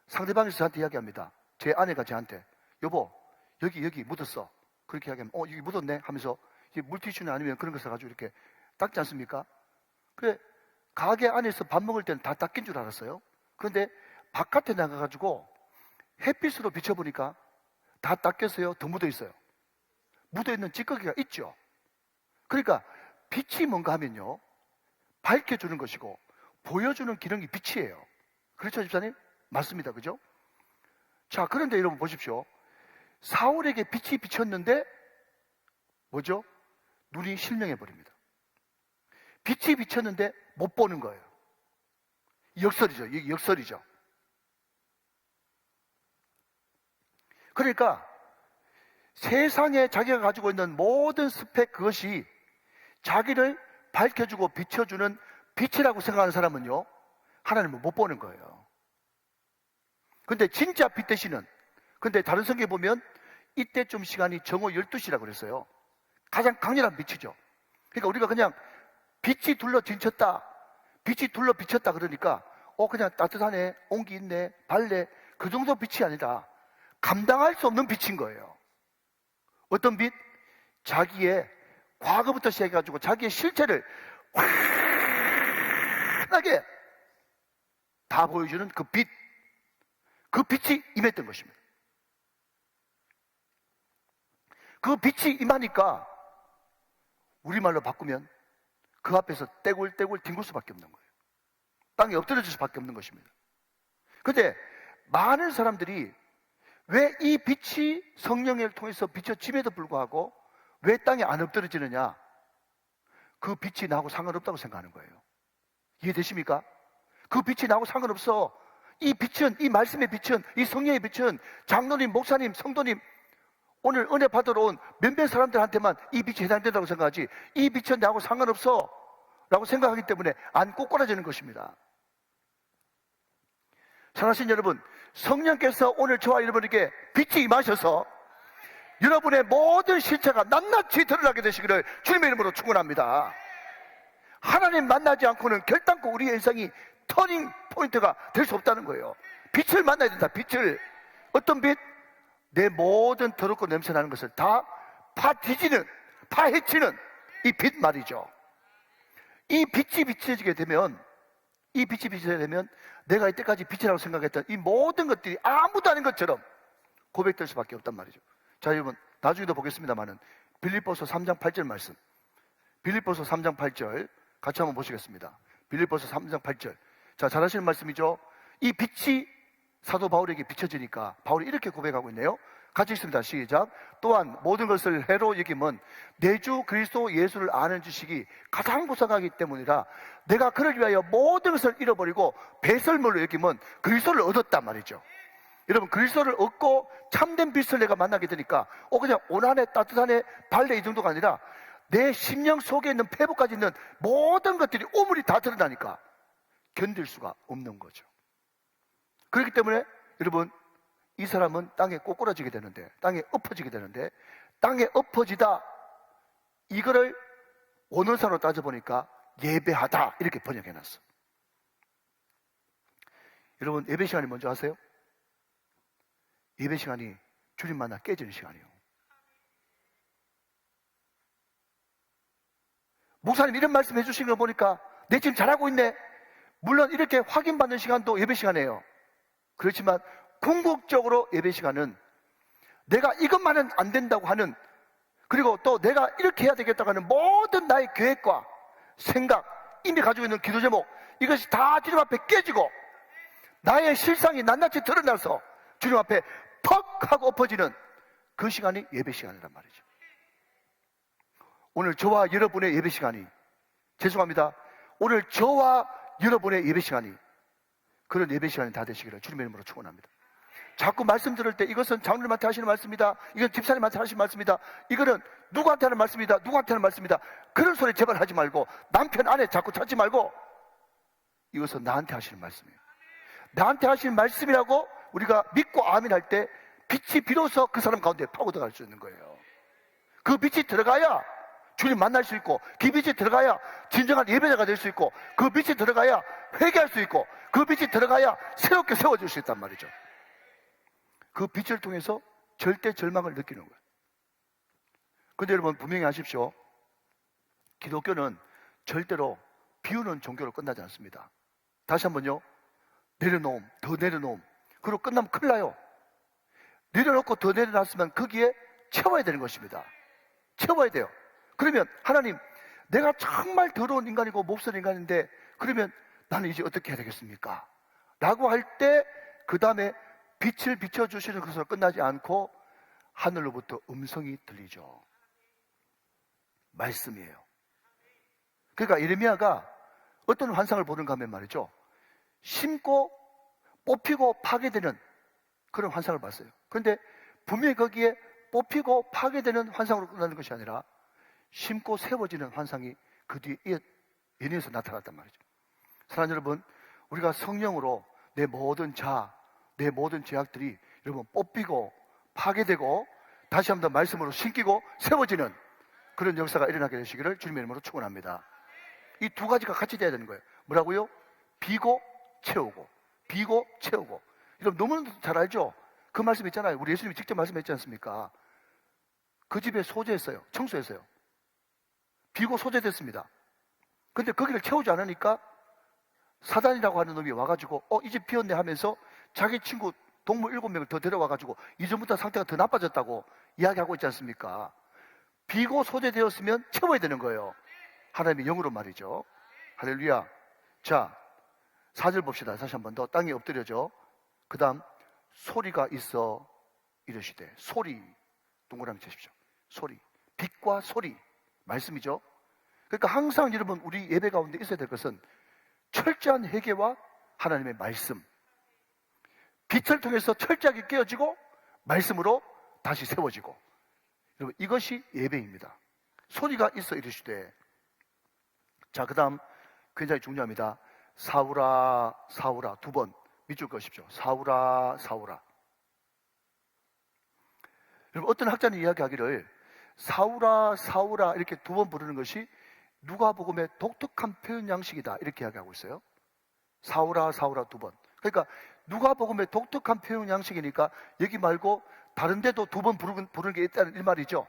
상대방이 저한테 이야기합니다. 제 아내가 저한테 여보 여기 묻었어. 그렇게 이야기하면 여기 묻었네 하면서 물티슈나 아니면 그런 거 써가지고 이렇게 닦지 않습니까? 그래 가게 안에서 밥 먹을 때는 다 닦인 줄 알았어요. 그런데 바깥에 나가가지고 햇빛으로 비춰보니까 다 닦였어요? 더 묻어 있어요? 묻어 있는 찌꺼기가 있죠. 그러니까 빛이 뭔가 하면요, 밝혀주는 것이고 보여주는 기능이 빛이에요. 그렇죠, 집사님? 맞습니다. 그죠? 자, 그런데 여러분 보십시오. 사울에게 빛이 비쳤는데 뭐죠? 눈이 실명해 버립니다. 빛이 비쳤는데 못 보는 거예요. 역설이죠. 이게 역설이죠. 그러니까 세상에 자기가 가지고 있는 모든 스펙, 그것이 자기를 밝혀주고 비춰주는 빛이라고 생각하는 사람은요, 하나님을 못 보는 거예요. 근데 진짜 빛 대신은, 근데 다른 성경에 보면 이때쯤 시간이 정오 12시라고 그랬어요. 가장 강렬한 빛이죠. 그러니까 우리가 그냥 빛이 둘러 진쳤다, 빛이 둘러 비쳤다 그러니까 그냥 따뜻하네, 온기 있네, 밝네, 그 정도 빛이 아니라 감당할 수 없는 빛인 거예요. 어떤 빛? 자기의 과거부터 시작해가지고 자기의 실체를 환하게 다 보여주는 그 빛, 그 빛이 임했던 것입니다. 그 빛이 임하니까 우리말로 바꾸면 그 앞에서 떼굴떼굴 뒹굴 수밖에 없는 거예요. 땅에 엎드려질 수밖에 없는 것입니다. 그런데 많은 사람들이 왜 이 빛이 성령을 통해서 비춰짐에도 불구하고 왜 땅에 안 엎드려지느냐? 그 빛이 나하고 상관없다고 생각하는 거예요. 이해되십니까? 그 빛이 나하고 상관없어. 이 빛은, 이 말씀의 빛은, 이 성령의 빛은 장로님, 목사님, 성도님, 오늘 은혜 받으러 온 몇몇 사람들한테만 이 빛이 해당된다고 생각하지, 이 빛은 나하고 상관없어 라고 생각하기 때문에 안 꼬꾸라지는 것입니다. 사랑하신 여러분, 성령께서 오늘 저와 여러분에게 빛이 임하셔서 여러분의 모든 실체가 낱낱이 드러나게 되시기를 주님의 이름으로 축원합니다. 하나님 만나지 않고는 결단코 우리의 인생이 터닝 포인트가 될 수 없다는 거예요. 빛을 만나야 된다. 빛을. 어떤 빛? 내 모든 더럽고 냄새나는 것을 다 파헤치는 이 빛 말이죠. 이 빛이 비춰지게 되면, 내가 이때까지 빛이라고 생각했던 이 모든 것들이 아무도 아닌 것처럼 고백될 수밖에 없단 말이죠. 자, 여러분, 나중에도 보겠습니다만은 빌립보서 3장 8절 말씀, 빌립보서 3장 8절 같이 한번 보시겠습니다. 빌립보서 3장 8절. 자, 잘 아시는 말씀이죠. 이 빛이 사도 바울에게 비춰지니까 바울이 이렇게 고백하고 있네요. 같이 있습니다. 시작. 또한 모든 것을 해로 여김은 내 주 그리스도 예수를 아는 지식이 가장 고상하기 때문이라 내가 그러기 위하여 모든 것을 잃어버리고 배설물로 여김은 그리스도를 얻었단 말이죠. 여러분, 그리스도를 얻고 참된 빛을 내가 만나게 되니까 그냥 온화네, 따뜻하네, 발레 이 정도가 아니라 내 심령 속에 있는 폐부까지 있는 모든 것들이 오물이 다 드러나니까 견딜 수가 없는 거죠. 그렇기 때문에 여러분, 이 사람은 땅에 꼬꾸라지게 되는데, 땅에 엎어지게 되는데, 땅에 엎어지다, 이거를 원어사로 따져보니까 예배하다 이렇게 번역해놨어. 여러분, 예배 시간이 뭔지 아세요? 예배 시간이 주님 만나 깨지는 시간이에요. 목사님 이런 말씀 해주신 거 보니까 내 지금 잘하고 있네. 물론 이렇게 확인받는 시간도 예배 시간이에요. 그렇지만 궁극적으로 예배 시간은 내가 이것만은 안 된다고 하는, 그리고 또 내가 이렇게 해야 되겠다고 하는 모든 나의 계획과 생각, 이미 가지고 있는 기도 제목, 이것이 다 주님 앞에 깨지고 나의 실상이 낱낱이 드러나서 주님 앞에 퍽 하고 엎어지는 그 시간이 예배 시간이란 말이죠. 오늘 저와 여러분의 예배 시간이, 죄송합니다, 오늘 저와 여러분의 예배 시간이 그런 예배 시간이 다 되시기를 주님의 이름으로 축원합니다. 자꾸 말씀 들을 때 이것은 장로님한테 하시는 말씀이다, 이건 집사님한테 하시는 말씀이다, 이거는 누구한테 하는 말씀이다, 누구한테 하는 말씀이다, 그런 소리 제발 하지 말고, 남편 아내 자꾸 찾지 말고, 이것은 나한테 하시는 말씀이에요. 나한테 하시는 말씀이라고 우리가 믿고 아멘 할 때 빛이 비로소 그 사람 가운데 파고들어갈 수 있는 거예요. 그 빛이 들어가야 주님 만날 수 있고, 그 빛이 들어가야 진정한 예배자가 될 수 있고, 그 빛이 들어가야 회개할 수 있고, 그 빛이 들어가야 새롭게 세워질 수 있단 말이죠. 그 빛을 통해서 절대 절망을 느끼는 거예요. 그런데 여러분, 분명히 아십시오. 기독교는 절대로 비우는 종교로 끝나지 않습니다. 다시 한번요. 내려놓음, 더 내려놓음. 그리고 끝나면 큰일 나요. 내려놓고 더 내려놨으면 거기에 채워야 되는 것입니다. 채워야 돼요. 그러면 하나님, 내가 정말 더러운 인간이고 몹쓸 인간인데 그러면 나는 이제 어떻게 해야 되겠습니까? 라고 할 때 그 다음에 빛을 비춰주시는 것으로 끝나지 않고 하늘로부터 음성이 들리죠. 말씀이에요. 그러니까 예레미야가 어떤 환상을 보는가 하면 말이죠, 심고 뽑히고 파괴되는 그런 환상을 봤어요. 그런데 분명히 거기에 뽑히고 파괴되는 환상으로 끝나는 것이 아니라 심고 세워지는 환상이 그 뒤에 연이어서 나타났단 말이죠. 사랑하는 여러분, 우리가 성령으로 내 모든 내 모든 죄악들이 여러분 뽑히고 파괴되고 다시 한번 말씀으로 심기고 세워지는 그런 역사가 일어나게 되시기를 주님의 이름으로 축원합니다. 이 두 가지가 같이 돼야 되는 거예요. 뭐라고요? 비고 채우고, 비고 채우고. 여러분 너무나 잘 알죠? 그 말씀 있잖아요. 우리 예수님이 직접 말씀했지 않습니까? 그 집에 소재했어요. 청소했어요. 비고 소재됐습니다. 근데 거기를 채우지 않으니까 사단이라고 하는 놈이 와가지고 이 집 비었네 하면서 자기 친구 동물 7명을 더 데려와가지고 이전부터 상태가 더 나빠졌다고 이야기하고 있지 않습니까? 비고 소재되었으면 채워야 되는 거예요. 하나님의 영으로 말이죠. 할렐루야. 자, 4절 봅시다. 다시 한 번 더. 땅에 엎드려져. 그 다음 소리가 있어 이르시되. 소리. 동그라미 치십시오. 소리. 빛과 소리. 말씀이죠. 그러니까 항상 여러분 우리 예배 가운데 있어야 될 것은 철저한 회개와 하나님의 말씀. 빛을 통해서 철저하게 깨어지고 말씀으로 다시 세워지고. 여러분 이것이 예배입니다. 소리가 있어 이르시되. 자, 그 다음 굉장히 중요합니다. 사울아 사울아 두 번 밑줄 그으십시오. 사울아 사울아. 여러분 어떤 학자는 이야기하기를 사울아 사울아 이렇게 두 번 부르는 것이 누가복음의 독특한 표현 양식이다 이렇게 이야기하고 있어요. 사울아 사울아 두 번. 그러니까 누가복음의 독특한 표현 양식이니까 여기 말고 다른 데도 두 번 부르는 게 있다는 이 말이죠.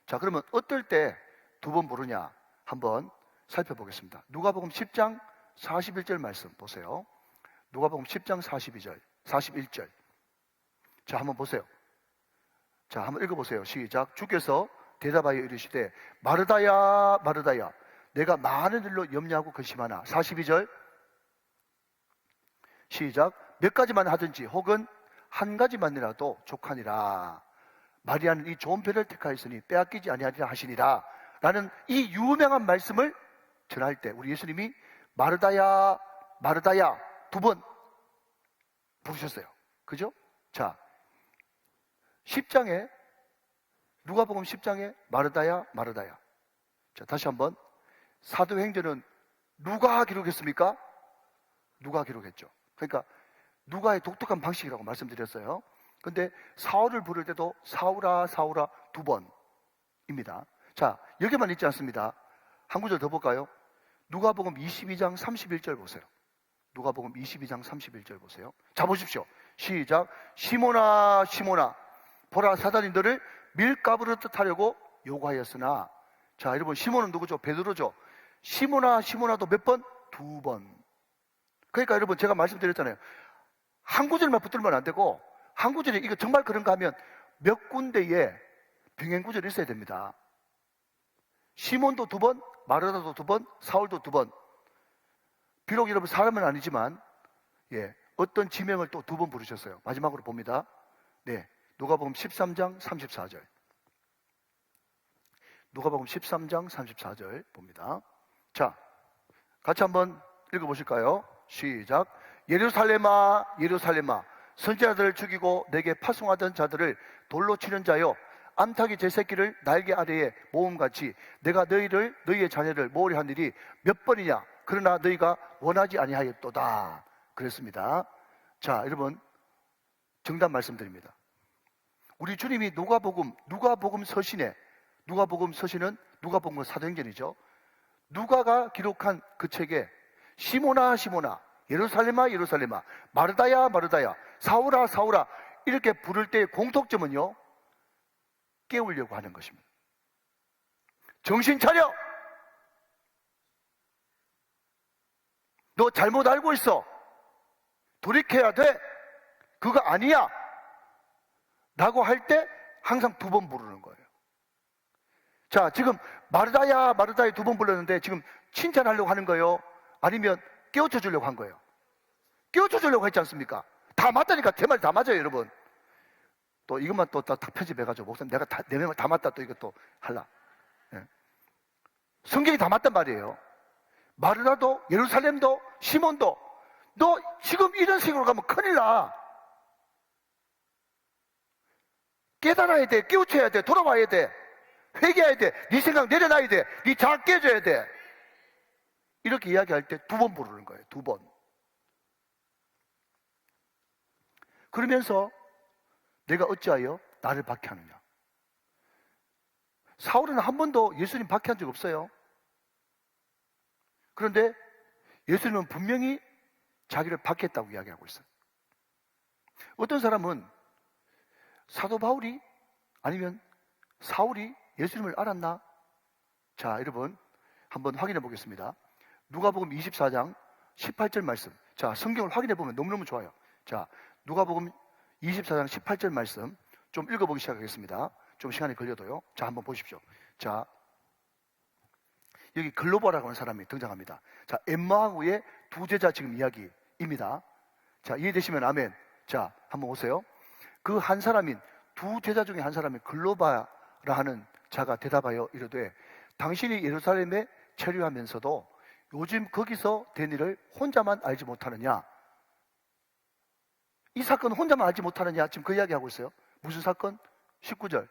자, 그러면 어떨 때 두 번 부르냐 한번 살펴보겠습니다. 누가복음 10장 41절 말씀 보세요. 누가복음 10장 41절. 자, 한번 보세요. 자, 한번 읽어보세요. 시작. 주께서 대답하여 이르시되 마르다야 마르다야 내가 많은 일로 염려하고 근심하나. 42절. 시작. 몇 가지만 하든지 혹은 한 가지만이라도 족하니라. 마리아는 이 좋은 편을 택하였으니 빼앗기지 아니하리라 하시니라. 라는 이 유명한 말씀을 전할 때 우리 예수님이 마르다야 마르다야 두 번 부르셨어요. 그죠? 자, 10장에 누가복음 10장에 마르다야 마르다야. 자, 다시 한번. 사도행전은 누가 기록했습니까? 누가 기록했죠. 그러니까 누가의 독특한 방식이라고 말씀드렸어요. 근데 사울을 부를 때도 사울아 사울아 두 번입니다. 자, 여기만 있지 않습니다. 한 구절 더 볼까요? 누가복음 22장 31절 보세요. 누가복음 22장 31절 보세요. 자, 보십시오. 시작. 시몬아 시몬아 보라 사단이 너를 밀가부를 뜻하려고 요구하였으나. 자, 여러분 시몬은 누구죠? 베드로죠. 시몬아 시몬아도 몇 번? 두 번. 그러니까 여러분 제가 말씀드렸잖아요. 한 구절만 붙들면 안 되고 한 구절에 이거 정말 그런가 하면 몇 군데에 병행 구절이 있어야 됩니다. 시몬도 두 번, 마르다도 두 번, 사울도 두 번. 비록 여러분 사람은 아니지만 어떤 지명을 또 두 번 부르셨어요. 마지막으로 봅니다. 네, 누가복음 13장 34절. 누가복음 13장 34절 봅니다. 자, 같이 한번 읽어보실까요? 시작. 예루살렘아 예루살렘아 선지자들을 죽이고 내게 파송하던 자들을 돌로 치는 자여 암탉이 제 새끼를 날개 아래에 모음같이 내가 너희의 자녀를 모으려 한 일이 몇 번이냐. 그러나 너희가 원하지 아니하였도다. 그랬습니다. 자, 여러분 정답 말씀드립니다. 우리 주님이 누가복음 서신은 누가복음 사도행전이죠. 누가가 기록한 그 책에 시몬아 시몬아 예루살렘아 예루살렘아 마르다야 마르다야 사울아 사울아 이렇게 부를 때의 공통점은요, 깨우려고 하는 것입니다. 정신 차려! 너 잘못 알고 있어. 돌이켜야 돼. 그거 아니야. 라고 할 때 항상 2번 부르는 거예요. 자, 지금 마르다야, 마르다야 2번 불렀는데 지금 칭찬하려고 하는 거예요? 아니면 깨우쳐 주려고 한 거예요? 깨우쳐 주려고 했지 않습니까? 다 맞다니까. 제 말이 다 맞아요, 여러분. 또 이것만 또 다 편집해가지고 목사님 내가 내 말 다 맞다 또 이것도 할라. 예. 성경이 다 맞단 말이에요. 마르다도 예루살렘도 시몬도 너 지금 이런 식으로 가면 큰일 나. 깨달아야 돼. 깨우쳐야 돼. 돌아와야 돼. 회개해야 돼. 네 생각 내려놔야 돼. 네 자아 깨져야 돼. 이렇게 이야기할 때 2번 부르는 거예요. 2번. 그러면서 내가 어찌하여 나를 박해하느냐. 사울은 한 번도 예수님 박해한 적 없어요. 그런데 예수님은 분명히 자기를 박해했다고 이야기하고 있어요. 어떤 사람은 사도 바울이 아니면 사울이 예수님을 알았나? 자, 여러분 한번 확인해 보겠습니다. 누가복음 24장 18절 말씀. 자, 성경을 확인해 보면 너무너무 좋아요. 자, 누가복음 24장 18절 말씀 좀 읽어보기 시작하겠습니다. 좀 시간이 걸려도요. 자, 한번 보십시오. 자, 여기 글로바라고 하는 사람이 등장합니다. 자, 엠마오의 2 제자 지금 이야기입니다. 자, 이해되시면 아멘. 자, 한번 보세요. 그 한 사람인 2 제자 중에 한 사람인 글로바라 하는 자가 대답하여 이르되 당신이 예루살렘에 체류하면서도 요즘 거기서 된 일을 혼자만 알지 못하느냐? 이 사건 혼자만 알지 못하느냐? 지금 그 이야기하고 있어요. 무슨 사건? 19절.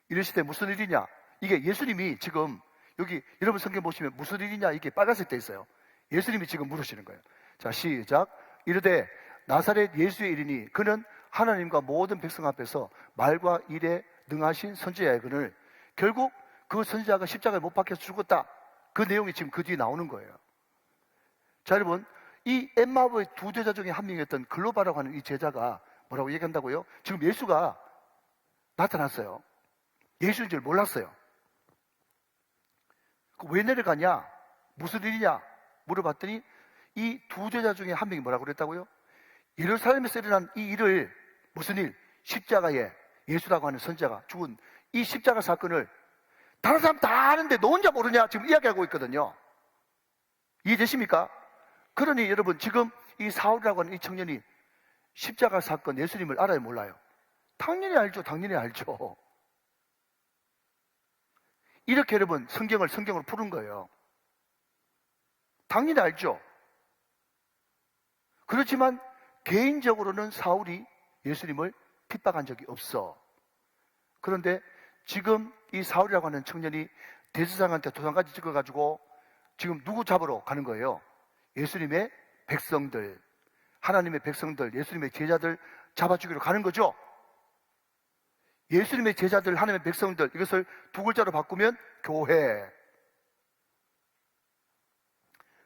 이르시되 무슨 일이냐? 이게 예수님이 지금 여기 여러분 성경 보시면 무슨 일이냐? 이게 빨간색 돼 있어요. 예수님이 지금 물으시는 거예요. 자, 시작. 이르되 나사렛 예수의 일이니 그는 하나님과 모든 백성 앞에서 말과 일에 능하신 선지자이거늘 결국 그 선지자가 십자가에 못 박혀서 죽었다. 그 내용이 지금 그 뒤에 나오는 거예요. 자, 여러분 이 엠마오의 2 제자 중에 한 명이었던 글로바라고 하는 이 제자가 뭐라고 얘기한다고요? 지금 예수가 나타났어요. 예수인 줄 몰랐어요. 왜 내려가냐? 무슨 일이냐? 물어봤더니 이 2 제자 중에 한 명이 뭐라고 그랬다고요? 예루살렘에서 일어난 이 일을 무슨 일? 십자가에 예수라고 하는 선지자가 죽은 이 십자가 사건을 다른 사람 다 아는데 너 혼자 모르냐? 지금 이야기하고 있거든요. 이해되십니까? 그러니 여러분 지금 이 사울이라고 하는 이 청년이 십자가 사건 예수님을 알아요 몰라요? 당연히 알죠. 당연히 알죠. 이렇게 여러분 성경으로 푸는 거예요. 당연히 알죠. 그렇지만 개인적으로는 사울이 예수님을 핍박한 적이 없어. 그런데 지금 이 사울이라고 하는 청년이 대제사장한테 도장까지 찍어가지고 지금 누구 잡으러 가는 거예요? 예수님의 백성들, 하나님의 백성들, 예수님의 제자들 잡아 죽이러 가는 거죠. 예수님의 제자들, 하나님의 백성들, 이것을 2글자로 바꾸면 교회.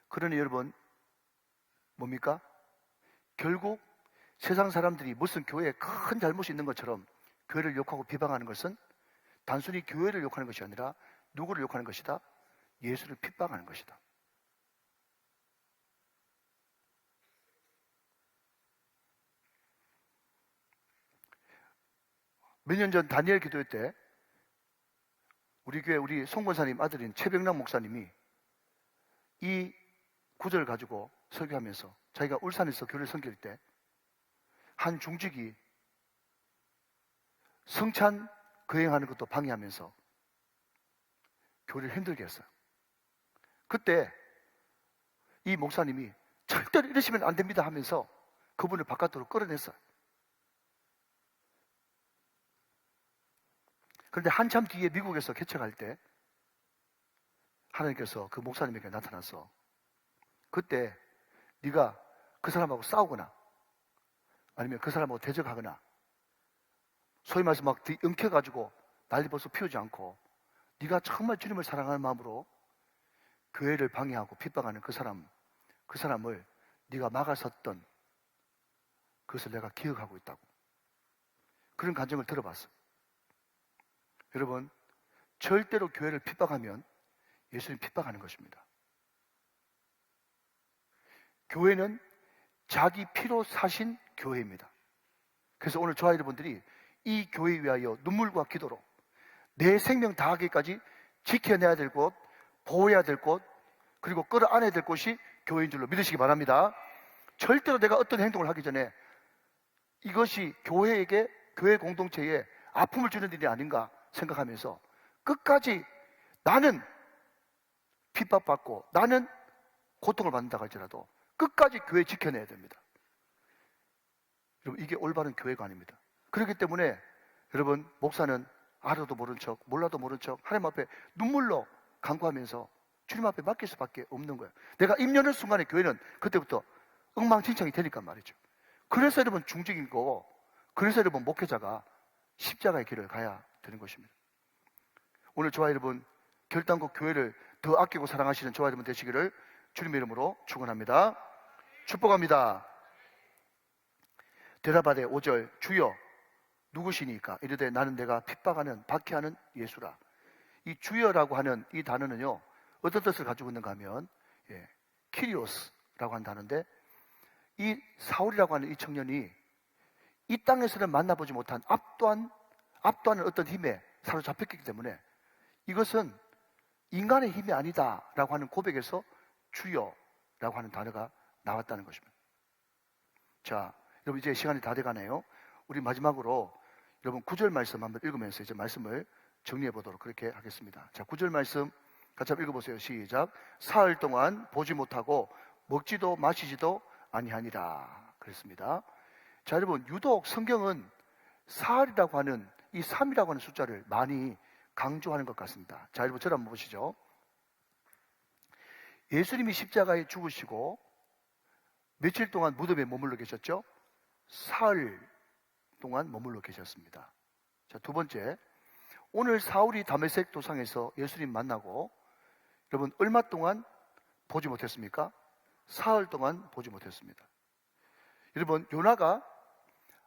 그러니 여러분 뭡니까? 결국 세상 사람들이 무슨 교회에 큰 잘못이 있는 것처럼 교회를 욕하고 비방하는 것은 단순히 교회를 욕하는 것이 아니라 누구를 욕하는 것이다? 예수를 핍박하는 것이다. 몇 년 전 다니엘 기도회 때 우리 교회 우리 송권사님 아들인 최병남 목사님이 이 구절을 가지고 설교하면서 자기가 울산에서 교회를 섬길 때 한 중직이 성찬 거행하는 것도 방해하면서 교회를 힘들게 했어요. 그때 이 목사님이 절대로 이러시면 안 됩니다 하면서 그분을 바깥으로 끌어냈어요. 그런데 한참 뒤에 미국에서 개척할 때 하나님께서 그 목사님에게 나타나서 그때 네가 그 사람하고 싸우거나 아니면 그 사람하고 대적하거나 소위 말해서 막 엉켜가지고 난리 벌써 피우지 않고 네가 정말 주님을 사랑하는 마음으로 교회를 방해하고 핍박하는 그 사람을 네가 막아섰던 그것을 내가 기억하고 있다고. 그런 간증을 들어봤어. 여러분 절대로 교회를 핍박하면 예수님 핍박하는 것입니다. 교회는 자기 피로 사신 교회입니다. 그래서 오늘 저와 여러분들이 이 교회 위하여 눈물과 기도로 내 생명 다하기까지 지켜내야 될 곳, 보호해야 될 곳, 그리고 끌어안아야 될 곳이 교회인 줄로 믿으시기 바랍니다. 절대로 내가 어떤 행동을 하기 전에 이것이 교회에게, 교회 공동체에 아픔을 주는 일이 아닌가 생각하면서 끝까지 나는 핍박받고 나는 고통을 받는다 할지라도 끝까지 교회 지켜내야 됩니다. 여러분, 이게 올바른 교회가 아닙니다. 그렇기 때문에 여러분, 목사는 알아도 모른 척, 몰라도 모른 척 하나님 앞에 눈물로 간구하면서 주님 앞에 맡길 수밖에 없는 거예요. 내가 입 여는 순간에 교회는 그때부터 엉망진창이 되니까 말이죠. 그래서 여러분 중직인 거고, 그래서 여러분 목회자가 십자가의 길을 가야 되는 것입니다. 오늘 저와 여러분 결단코 교회를 더 아끼고 사랑하시는 저와 여러분 되시기를 주님의 이름으로 축원합니다. 축복합니다. 대답하되 5절 주여 누구시니까? 이르되 나는 내가 핍박하는 박해하는 예수라. 이 주여라고 하는 이 단어는요, 어떤 뜻을 가지고 있는가 하면 키리오스라고 하는 단어인데, 이 사울이라고 하는 이 청년이 이 땅에서는 만나보지 못한 압도하는 어떤 힘에 사로잡혔기 때문에 이것은 인간의 힘이 아니다라고 하는 고백에서 주여라고 하는 단어가 나왔다는 것입니다. 자, 여러분 이제 시간이 다 돼가네요. 우리 마지막으로 여러분 9절 말씀 한번 읽으면서 이제 말씀을 정리해 보도록 그렇게 하겠습니다. 자, 9절 말씀 같이 한번 읽어보세요. 시작. 사흘 동안 보지 못하고 먹지도 마시지도 아니하니라 그랬습니다. 자, 여러분 유독 성경은 사흘이라고 하는 이 3이라고 하는 숫자를 많이 강조하는 것 같습니다. 자, 여러분 저를 한번 보시죠. 예수님이 십자가에 죽으시고 며칠 동안 무덤에 머물러 계셨죠? 사흘 동안 머물러 계셨습니다. 자, 두 번째, 오늘 사울이 다메섹 도상에서 예수님 만나고 여러분 얼마 동안 보지 못했습니까? 사흘 동안 보지 못했습니다. 여러분 요나가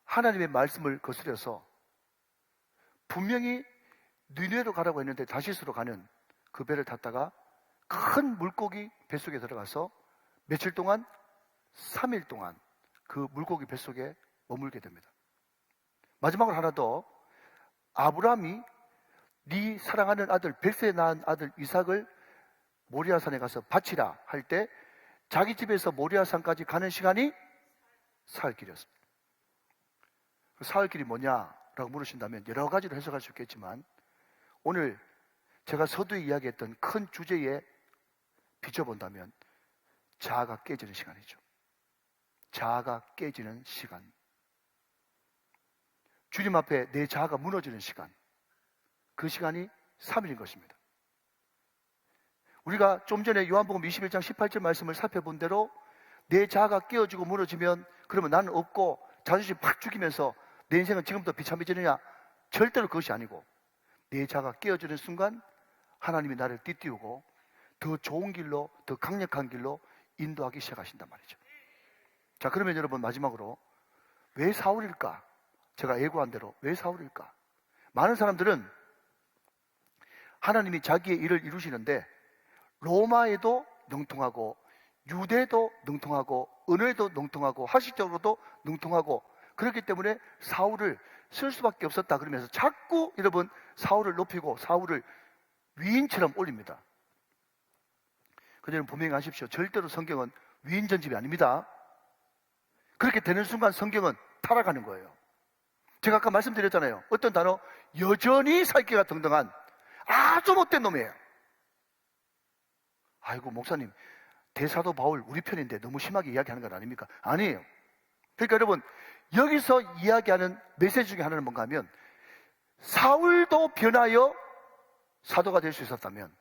하나님의 말씀을 거스려서 분명히 니느웨로 가라고 했는데 다시스로 가는 그 배를 탔다가 큰 물고기 뱃속에 들어가서 며칠 동안 3일 동안 그 물고기 뱃속에 머물게 됩니다. 마지막으로 하나 더, 아브라함이 네 사랑하는 아들 백세에 낳은 아들 이삭을 모리아산에 가서 바치라 할 때 자기 집에서 모리아산까지 가는 시간이 사흘길이었습니다. 그 사흘길이 뭐냐라고 물으신다면 여러 가지로 해석할 수 있겠지만 오늘 제가 서두에 이야기했던 큰 주제에 비춰본다면 자아가 깨지는 시간이죠. 자아가 깨지는 시간, 주님 앞에 내 자아가 무너지는 시간, 그 시간이 3일인 것입니다. 우리가 좀 전에 요한복음 21장 18절 말씀을 살펴본 대로 내 자아가 깨어지고 무너지면 그러면 나는 없고 자존심 팍 죽이면서 내 인생은 지금부터 비참해지느냐? 절대로 그것이 아니고 내 자아가 깨어지는 순간 하나님이 나를 띠띠우고 더 좋은 길로, 더 강력한 길로 인도하기 시작하신단 말이죠. 자, 그러면 여러분 마지막으로 왜 사울일까? 제가 예고한 대로 왜 사울일까? 많은 사람들은 하나님이 자기의 일을 이루시는데 로마에도 능통하고 유대도 능통하고 은혜도 능통하고 하식적으로도 능통하고 그렇기 때문에 사울을 쓸 수밖에 없었다 그러면서 자꾸 여러분 사울을 높이고 사울을 위인처럼 올립니다. 그들은 분명히 아십시오. 절대로 성경은 위인 전집이 아닙니다. 그렇게 되는 순간 성경은 타락하는 거예요. 제가 아까 말씀드렸잖아요. 어떤 단어? 여전히 살기가 등등한 아주 못된 놈이에요. 아이고 목사님, 대사도 바울 우리 편인데 너무 심하게 이야기하는 건 아닙니까? 아니에요. 그러니까 여러분 여기서 이야기하는 메시지 중에 하나는 뭔가 하면 사울도 변하여 사도가 될 수 있었다면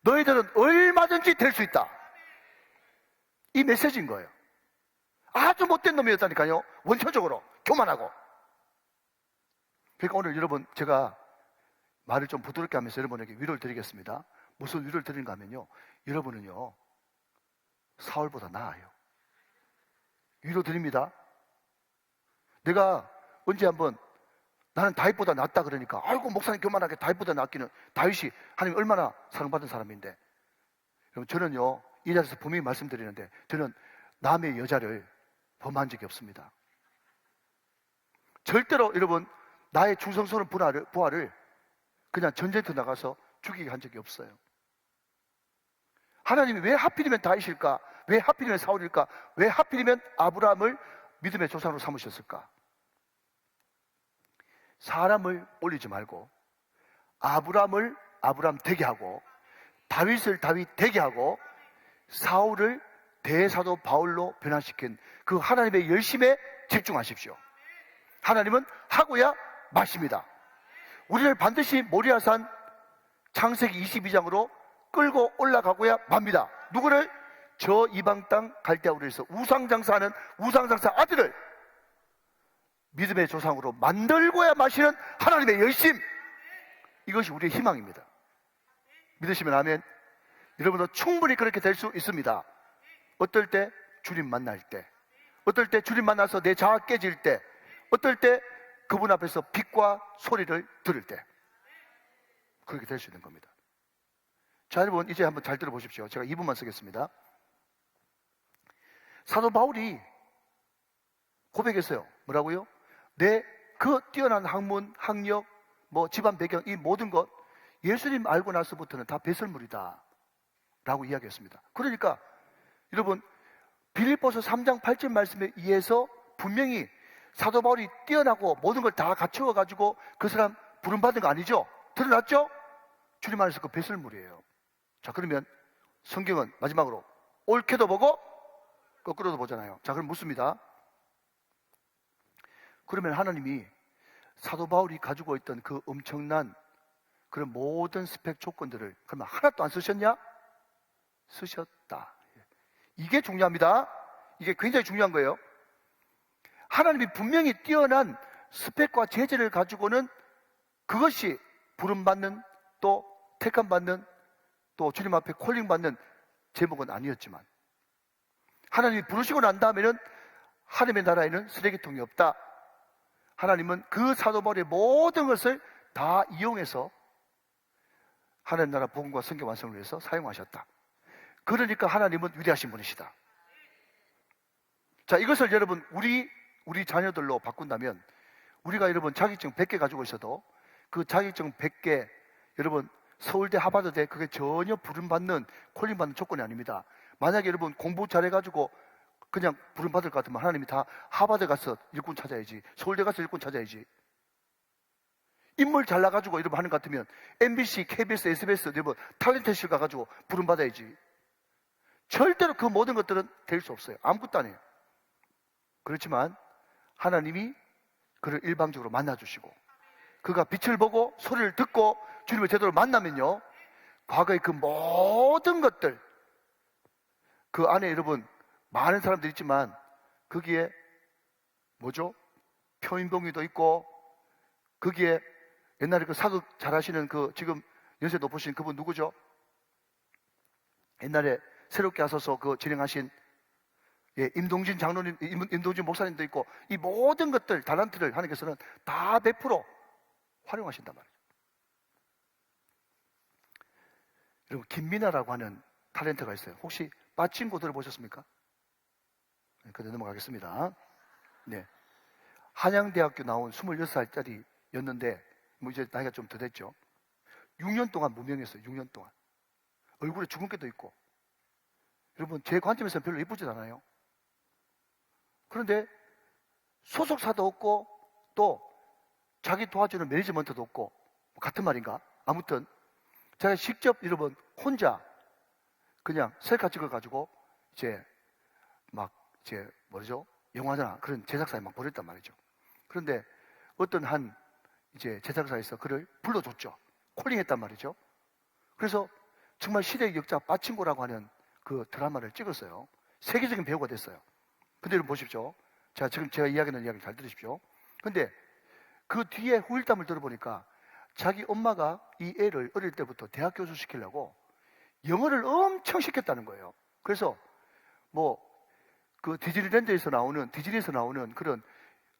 너희들은 얼마든지 될 수 있다. 이 메시지인 거예요. 아주 못된 놈이었다니까요. 원초적으로 교만하고. 그러니까 오늘 여러분 제가 말을 좀 부드럽게 하면서 여러분에게 위로를 드리겠습니다. 무슨 위로를 드리는가 하면요, 여러분은요 사울보다 나아요. 위로 드립니다. 내가 언제 한번 나는 다윗보다 낫다 그러니까 아이고 목사님 교만하게 다윗보다 낫기는, 다윗이 하나님 얼마나 사랑받은 사람인데. 여러분 저는요 이 자리에서 분명히 말씀드리는데 저는 남의 여자를 범한 적이 없습니다. 절대로 여러분 나의 충성스러운 부하를 그냥 전쟁터 나가서 죽이게 한 적이 없어요. 하나님이 왜 하필이면 다윗일까? 왜 하필이면 사울일까? 왜 하필이면 아브라함을 믿음의 조상으로 삼으셨을까? 사람을 올리지 말고 아브라함을 아브라함 되게 하고 다윗을 다윗 되게 하고 사울을 대사도 바울로 변화시킨 그 하나님의 열심에 집중하십시오. 하나님은 하고야 마십니다. 우리를 반드시 모리아산 창세기 22장으로 끌고 올라가고야 맙니다. 누구를? 저 이방 땅 갈대아우르에서 우상장사하는 우상장사 아들을 믿음의 조상으로 만들고야 마시는 하나님의 열심, 이것이 우리의 희망입니다. 믿으시면 아멘. 여러분도 충분히 그렇게 될 수 있습니다. 어떨 때? 주님 만날 때. 어떨 때? 주님 만나서 내 자아 깨질 때. 어떨 때? 그분 앞에서 빛과 소리를 들을 때. 그렇게 될 수 있는 겁니다. 자, 여러분 이제 한번 잘 들어보십시오. 제가 2분만 쓰겠습니다. 사도 바울이 고백했어요. 뭐라고요? 내 그 뛰어난 학문, 학력, 집안 배경, 이 모든 것 예수님 알고 나서부터는 다 배설물이다 라고 이야기했습니다. 그러니까 여러분 빌립보서 3장 8절 말씀에 의해서 분명히 사도 바울이 뛰어나고 모든 걸 다 갖추어가지고 그 사람 부름받은 거 아니죠? 드러났죠? 주님 안에서 그 배설물이에요. 자, 그러면 성경은 마지막으로 옳게도 보고 거꾸로도 보잖아요. 자, 그럼 묻습니다. 그러면 하나님이 사도 바울이 가지고 있던 그 엄청난 그런 모든 스펙 조건들을 그러면 하나도 안 쓰셨냐? 쓰셨다. 이게 중요합니다. 이게 굉장히 중요한 거예요. 하나님이 분명히 뛰어난 스펙과 재질을 가지고는 그것이 부름받는 또 택함받는 또 주님 앞에 콜링받는 제목은 아니었지만 하나님이 부르시고 난 다음에는 하나님의 나라에는 쓰레기통이 없다. 하나님은 그 사도 바울의 모든 것을 다 이용해서 하나님 나라 복음과 성경 완성을 위해서 사용하셨다. 그러니까 하나님은 위대하신 분이시다. 자, 이것을 여러분 우리 자녀들로 바꾼다면 우리가 여러분 자격증 100개 가지고 있어도 그 자격증 100개 여러분 서울대 하버드대 그게 전혀 부름받는 콜링받는 조건이 아닙니다. 만약에 여러분 공부 잘해가지고 그냥 부름받을 것 같으면 하나님이 다 하버드 가서 일꾼 찾아야지, 서울대 가서 일꾼 찾아야지. 인물 잘나가지고 여러분 하는 것 같으면 MBC, KBS, SBS 여러분 탤런트실 가가지고 부름받아야지. 절대로 그 모든 것들은 될 수 없어요. 아무것도 아니에요. 그렇지만 하나님이 그를 일방적으로 만나주시고 그가 빛을 보고 소리를 듣고 주님을 제대로 만나면요 과거의 그 모든 것들 그 안에 여러분 많은 사람들이 있지만 거기에 뭐죠? 표인봉이도 있고 거기에 옛날에 그 사극 잘하시는 그 지금 연세 높으신 그분 누구죠? 옛날에 새롭게 하셔서 그 진행하신 임동진 장로님, 임동진 목사님도 있고 이 모든 것들 달란트를 하나님께서는 다 100% 활용하신단 말이에요. 여러분 김민아라고 하는 탤런트가 있어요. 혹시 빠친코 들어보셨습니까? 그대로 넘어가겠습니다. 네, 한양대학교 나온 26살짜리였는데 이제 나이가 좀 더 됐죠. 6년 동안 무명했어요. 6년 동안 얼굴에 주근깨도 있고 여러분 제 관점에서는 별로 예쁘지 않아요. 그런데 소속사도 없고 또 자기 도와주는 매니지먼트도 없고 같은 말인가? 아무튼 제가 직접 여러분 혼자 그냥 셀카 찍어가지고 이제 뭐죠? 영화나 그런 제작사에 막 보냈단 말이죠. 그런데 어떤 한 이제 제작사에서 그를 불러줬죠. 콜링했단 말이죠. 그래서 정말 시대의 역자 빠친코라고 하는 그 드라마를 찍었어요. 세계적인 배우가 됐어요. 근데 여러분 보십시오. 자, 지금 제가 이야기하는 이야기 잘 들으십시오. 근데 그 뒤에 후일담을 들어보니까 자기 엄마가 이 애를 어릴 때부터 대학 교수 시키려고 영어를 엄청 시켰다는 거예요. 그래서 그 디즈니에서 나오는 그런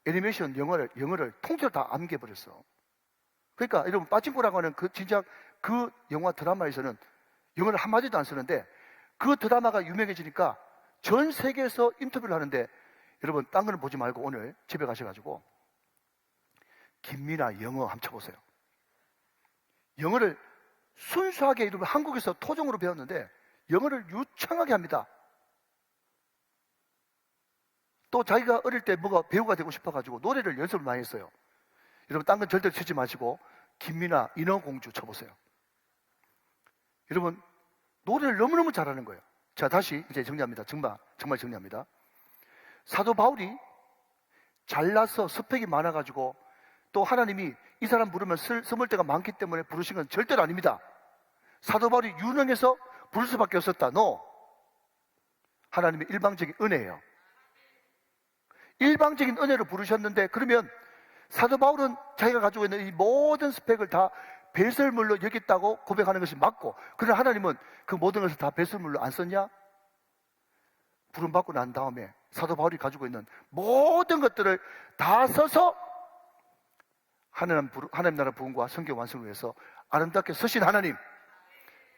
애니메이션 영어를 통째로 다 암기해버렸어. 그러니까 여러분 빠친코라고 하는 진짜 그 영화 드라마에서는 영어를 한마디도 안 쓰는데 그 드라마가 유명해지니까 전 세계에서 인터뷰를 하는데 여러분, 딴 거는 보지 말고 오늘 집에 가셔가지고 김미나 영어 한번 쳐보세요. 영어를 순수하게 여러분 한국에서 토종으로 배웠는데 영어를 유창하게 합니다. 또 자기가 어릴 때 뭐가 배우가 되고 싶어가지고 노래를 연습을 많이 했어요. 여러분, 딴 건 절대 치지 마시고 김미나 인어공주 쳐보세요. 여러분, 노래를 너무너무 잘하는 거예요. 자, 다시 이제 정리합니다. 정말 정리합니다. 사도 바울이 잘나서 스펙이 많아가지고 또 하나님이 이 사람 부르면 써볼 때가 많기 때문에 부르신 건 절대로 아닙니다. 사도 바울이 유능해서 부를 수밖에 없었다. 하나님의 일방적인 은혜예요. 일방적인 은혜로 부르셨는데, 그러면 사도 바울은 자기가 가지고 있는 이 모든 스펙을 다 배설물로 여겼다고 고백하는 것이 맞고, 그러나 하나님은 그 모든 것을 다 배설물로 안 썼냐? 부름받고 난 다음에 사도 바울이 가지고 있는 모든 것들을 다 써서 하나님 나라 부흥과 성경 완성을 위해서 아름답게 서신 하나님,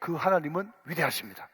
그 하나님은 위대하십니다.